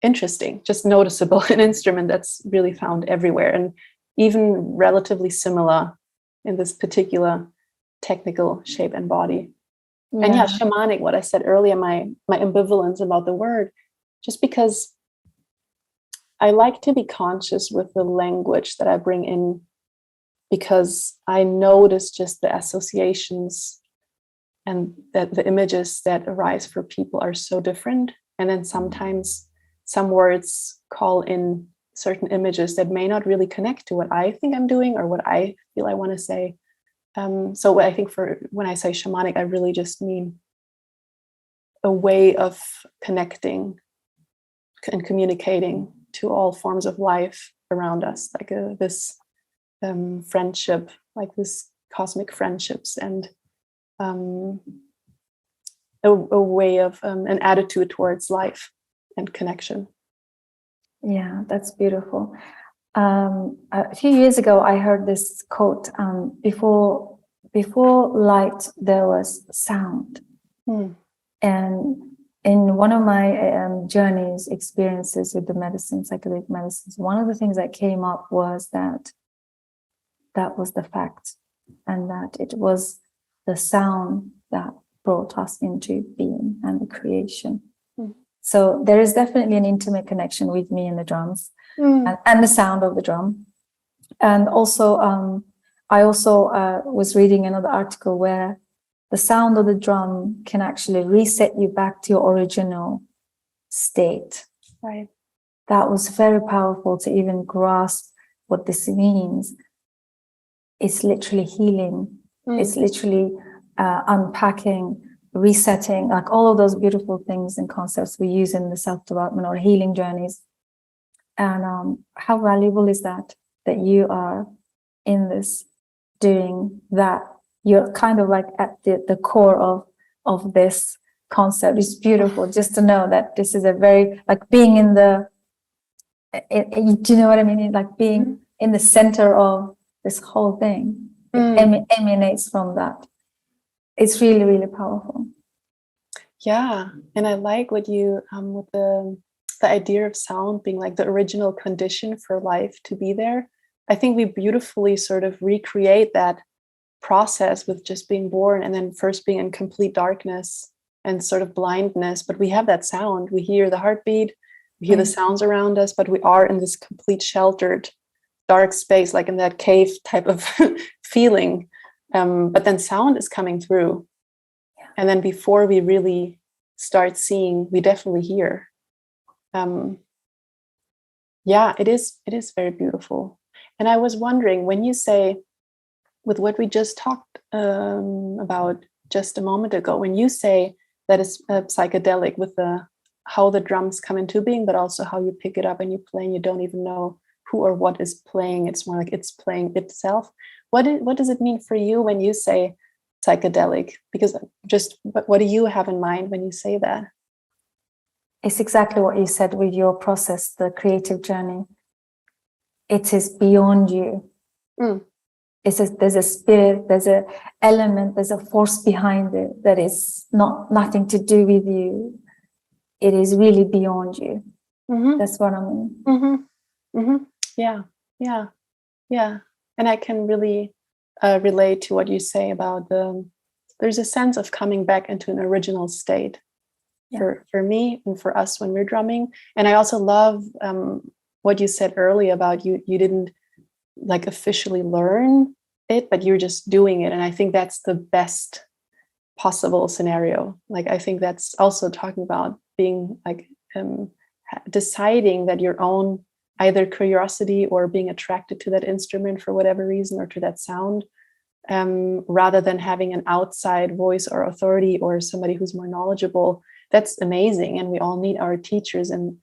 interesting, just noticeable, an instrument that's really found everywhere and even relatively similar in this particular technical shape and body. And shamanic, what I said earlier, my ambivalence about the word, just because I like to be conscious with the language that I bring in, because I notice just the associations and that the images that arise for people are so different. And then sometimes some words call in certain images that may not really connect to what I think I'm doing or what I feel I want to say. So I think when I say shamanic, I really just mean a way of connecting and communicating to all forms of life around us, like this friendship, like this cosmic friendships, and a way of an attitude towards life and connection. Yeah, that's beautiful. A few years ago, I heard this quote: "Before light, there was sound." And in one of my journeys, experiences with the psychedelic medicines, one of the things that came up was that was the fact, and that it was the sound that brought us into being and the creation. So there is definitely an intimate connection with me and the drums and the sound of the drum. And also, I also was reading another article where the sound of the drum can actually reset you back to your original state. Right. That was very powerful to even grasp what this means. It's literally healing. It's literally unpacking, resetting, like all of those beautiful things and concepts we use in the self-development or healing journeys. And how valuable is that you are in this, doing that? You're kind of like at the core of this concept. It's beautiful just to know that this is a very, like being in the, do you know what I mean? Like being in the center of this whole thing. It emanates from that. It's really, really powerful. Yeah, and I like what you with the idea of sound being like the original condition for life to be there. I think we beautifully sort of recreate that process with just being born and then first being in complete darkness and sort of blindness. But we have that sound. We hear the heartbeat, we hear the sounds around us, but we are in this complete sheltered dark space, like in that cave type of feeling. But then sound is coming through. Yeah. And then before we really start seeing, we definitely hear. Yeah, it is very beautiful. And I was wondering, when you say, with what we just talked about just a moment ago, when you say that it's psychedelic with how the drums come into being, but also how you pick it up and you play and you don't even know who or what is playing. It's more like it's playing itself. What does it mean for you when you say psychedelic? Because just what do you have in mind when you say that? It's exactly what you said with your process, the creative journey. It is beyond you. There's a spirit, there's an element, there's a force behind it that is nothing to do with you. It is really beyond you. Mm-hmm. That's what I mean. Mm-hmm. Mm-hmm. Yeah. And I can really relate to what you say about there's a sense of coming back into an original state for me and for us when we're drumming. And I also love what you said earlier about you didn't like officially learn it, but you're just doing it. And I think that's the best possible scenario. Like, I think that's also talking about being like deciding that your own either curiosity or being attracted to that instrument for whatever reason or to that sound, rather than having an outside voice or authority or somebody who's more knowledgeable. That's amazing. And we all need our teachers and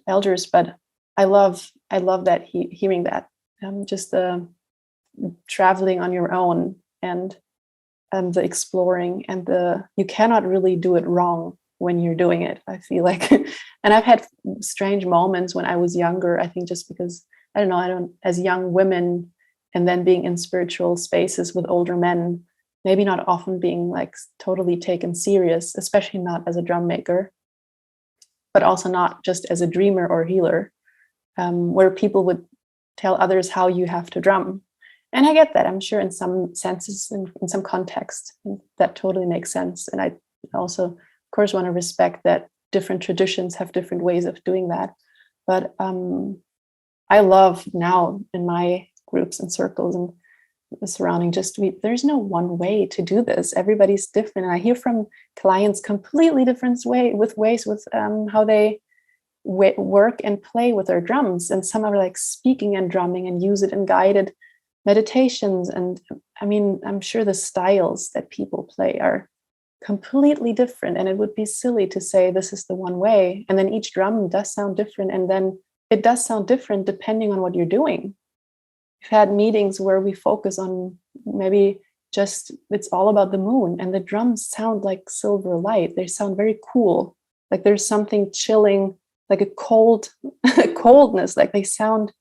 elders. But I love that hearing that, just the traveling on your own and the exploring and you cannot really do it wrong when you're doing it, I feel like. And I've had strange moments when I was younger, I think just because, as young women and then being in spiritual spaces with older men, maybe not often being like totally taken serious, especially not as a drum maker, but also not just as a dreamer or healer, where people would tell others how you have to drum. And I get that. I'm sure in some senses, in some context, that totally makes sense. And I also, of course, want to respect that different traditions have different ways of doing that. But I love now in my groups and circles and the surrounding, there's no one way to do this. Everybody's different. And I hear from clients completely different ways with how they work and play with their drums. And some are like speaking and drumming and use it in guided meditations. And I mean, I'm sure the styles that people play are completely different. And it would be silly to say this is the one way. And then each drum does sound different. And then it does sound different depending on what you're doing. We've had meetings where we focus on maybe just, it's all about the moon, and the drums sound like silver light. They sound very cool. Like there's something chilling, like a coldness, like they sound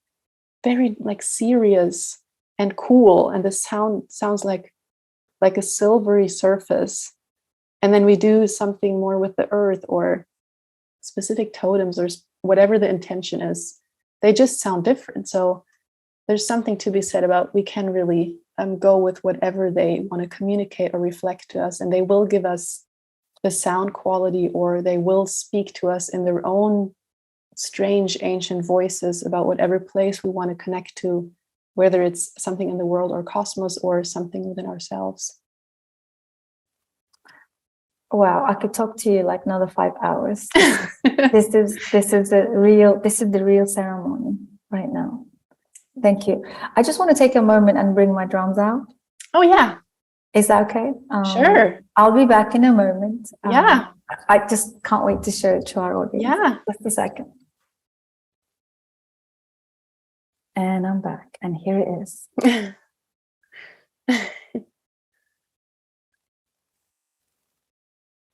very like serious and cool. And the sound sounds like a silvery surface. And then we do something more with the earth or specific totems or whatever the intention is. They just sound different. So there's something to be said about we can really go with whatever they want to communicate or reflect to us. And they will give us the sound quality, or they will speak to us in their own strange ancient voices about whatever place we want to connect to, whether it's something in the world or cosmos or something within ourselves. Wow, I could talk to you like another 5 hours. This is the real ceremony right now. Thank you. I just want to take a moment and bring my drums out. Oh yeah. Is that okay? Sure. I'll be back in a moment. Yeah. I just can't wait to show it to our audience. Yeah. Just a second. And I'm back, and here it is.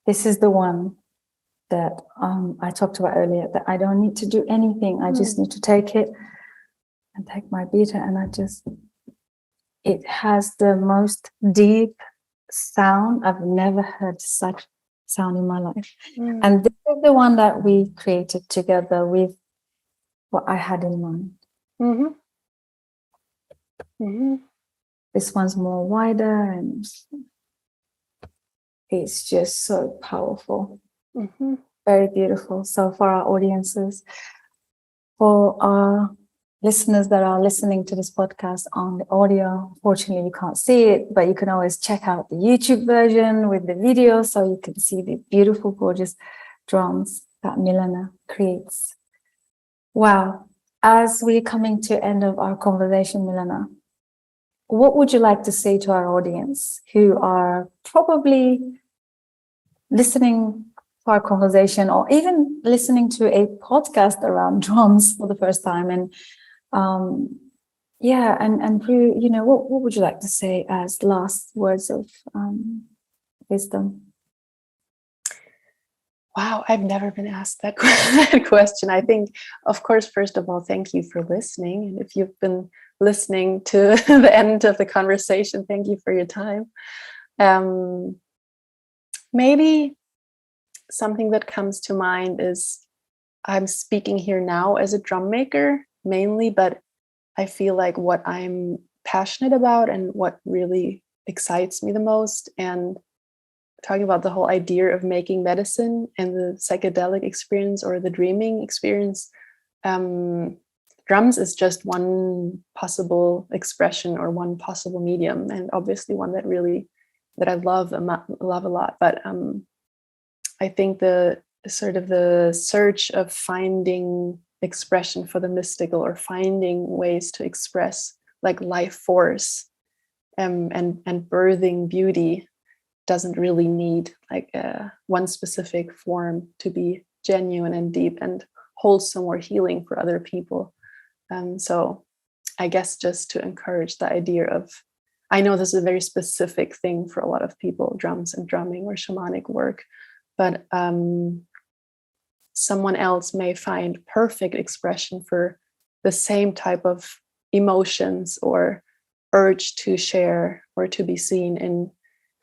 This is the one that I talked about earlier, that I don't need to do anything. I just need to take it and take my beater, and it has the most deep sound. I've never heard such sound in my life. And this is the one that we created together with what I had in mind. Mm-hmm. This one's more wider, and it's just so powerful. Mm-hmm. Very beautiful. So for our audiences, for our listeners that are listening to this podcast on the audio, unfortunately you can't see it, but you can always check out the YouTube version with the video so you can see the beautiful, gorgeous drums that Milena creates. Wow. As we're coming to end of our conversation, Milena, what would you like to say to our audience who are probably listening to our conversation or even listening to a podcast around drums for the first time? And what would you like to say as last words of wisdom? Wow, I've never been asked that question. I think, of course, first of all, thank you for listening. And if you've been listening to the end of the conversation, thank you for your time. Maybe something that comes to mind is I'm speaking here now as a drum maker mainly, but I feel like what I'm passionate about and what really excites me the most, and talking about the whole idea of making medicine and the psychedelic experience or the dreaming experience, drums is just one possible expression or one possible medium, and obviously one that I love a lot. But I think the sort of the search of finding expression for the mystical or finding ways to express like life force and birthing beauty doesn't really need like one specific form to be genuine and deep and hold some more healing for other people. So I guess just to encourage the idea of, I know this is a very specific thing for a lot of people, drums and drumming or shamanic work, but someone else may find perfect expression for the same type of emotions or urge to share or to be seen in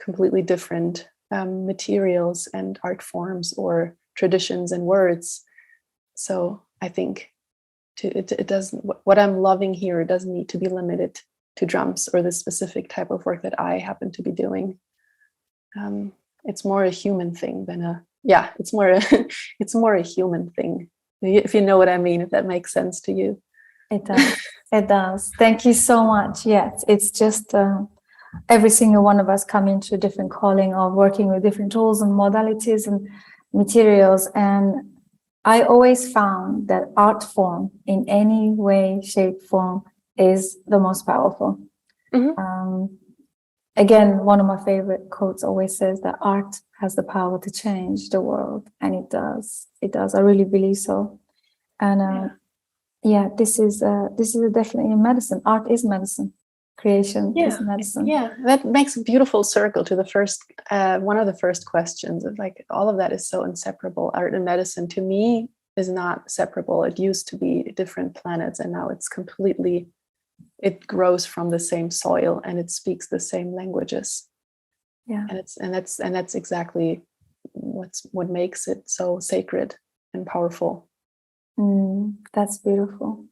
completely different materials and art forms or traditions and words. So I think it doesn't, what I'm loving here doesn't need to be limited to drums or the specific type of work that I happen to be doing. It's more a human thing than it's more a human thing, if you know what I mean, if that makes sense to you. It does. It does. Thank you so much. Yes, it's just every single one of us come into a different calling of working with different tools and modalities and materials. And I always found that art form in any way, shape, form is the most powerful. Mm-hmm. Again, one of my favorite quotes always says that art has the power to change the world, and it does. It does. I really believe so. And this is definitely medicine. Art is medicine. Creation is medicine. Yeah, that makes a beautiful circle to the first one of the first questions. Like all of that is so inseparable. Art and medicine to me is not separable. It used to be different planets, and now it's completely. It grows from the same soil and it speaks the same languages. Yeah, and that's exactly what makes it so sacred and powerful. That's beautiful.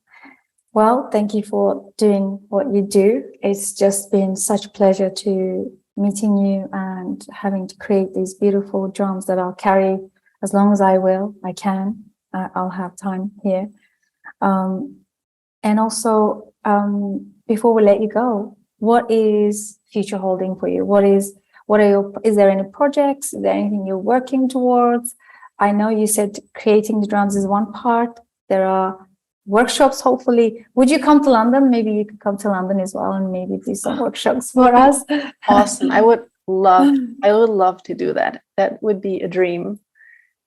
Well, thank you for doing what you do. It's just been such a pleasure to meeting you and having to create these beautiful drums that I'll carry as long as I can. I'll have time here. And also, before we let you go, what is future holding for you? is there any projects? Is there anything you're working towards? I know you said creating the drums is one part. There are workshops, hopefully. Would you come to London? Maybe you could come to London as well and maybe do some workshops for us. Awesome. I would love to do that. That would be a dream.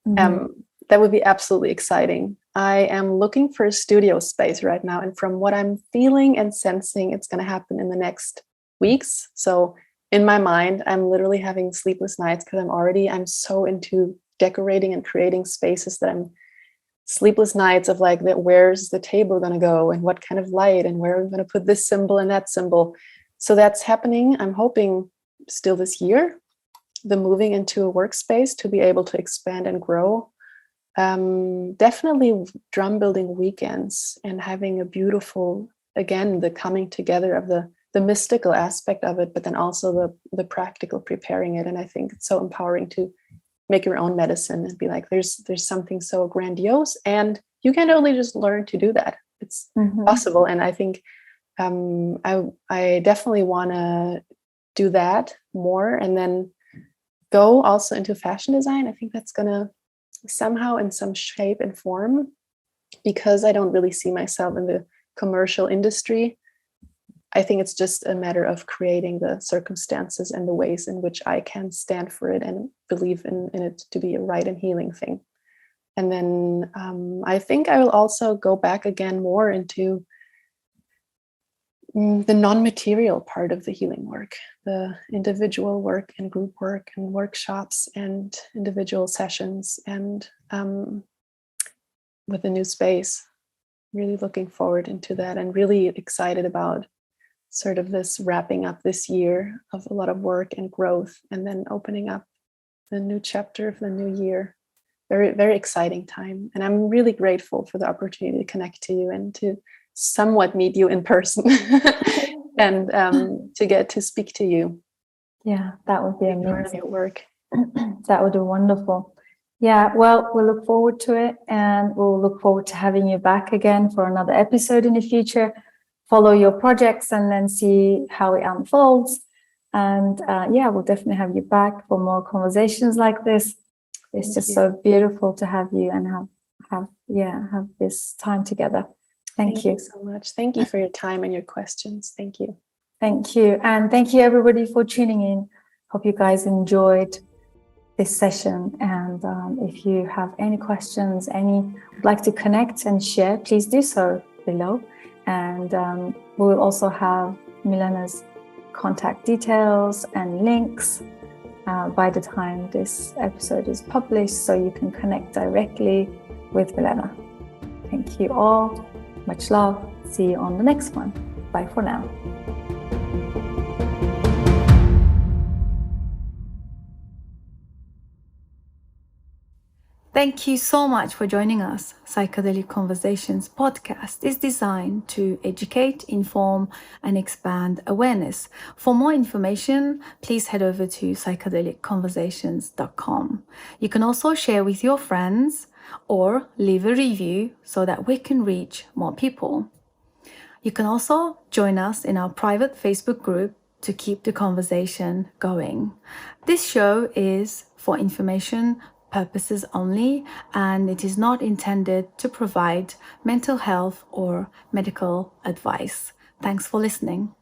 Mm-hmm. That would be absolutely exciting. I am looking for a studio space right now. And from what I'm feeling and sensing, it's going to happen in the next weeks. So in my mind, I'm literally having sleepless nights because I'm so into decorating and creating spaces that I'm sleepless nights of like, where's the table going to go and what kind of light and where are we going to put this symbol and that symbol. So that's happening. I'm hoping still this year, the moving into a workspace to be able to expand and grow. Definitely drum building weekends and having a beautiful again, the coming together of the mystical aspect of it, but then also the practical preparing it. And I think it's so empowering to make your own medicine and be like, there's something so grandiose, and you can only just learn to do that. It's possible. And I think I definitely want to do that more, and then go also into fashion design. I think that's going to somehow, in some shape and form, because I don't really see myself in the commercial industry. I think it's just a matter of creating the circumstances and the ways in which I can stand for it and believe in it to be a right and healing thing. And then I think I will also go back again more into the non-material part of the healing work, the individual work and group work and workshops and individual sessions, and with a new space. Really looking forward into that, and really excited about sort of this wrapping up this year of a lot of work and growth, and then opening up the new chapter of the new year. Very, very exciting time. And I'm really grateful for the opportunity to connect to you and to somewhat meet you in person and to get to speak to you. Yeah, that would be amazing. Part of your work. That would be wonderful. Yeah, well, we'll look forward to it, and we'll look forward to having you back again for another episode in the future. Follow your projects and then see how it unfolds. And yeah, we'll definitely have you back for more conversations like this. It's just so beautiful to have you and have this time together. Thank you so much. Thank you for your time and your questions. Thank you. Thank you. And thank you everybody for tuning in. Hope you guys enjoyed this session. And if you have any questions, would like to connect and share, please do so below. And we will also have Milena's contact details and links by the time this episode is published, so you can connect directly with Milena. Thank you all. Much love. See you on the next one. Bye for now. Thank you so much for joining us. Psychedelic Conversations podcast is designed to educate, inform, and expand awareness. For more information, please head over to psychedelicconversations.com. You can also share with your friends or leave a review so that we can reach more people. You can also join us in our private Facebook group to keep the conversation going. This show is for information purposes only, and it is not intended to provide mental health or medical advice. Thanks for listening.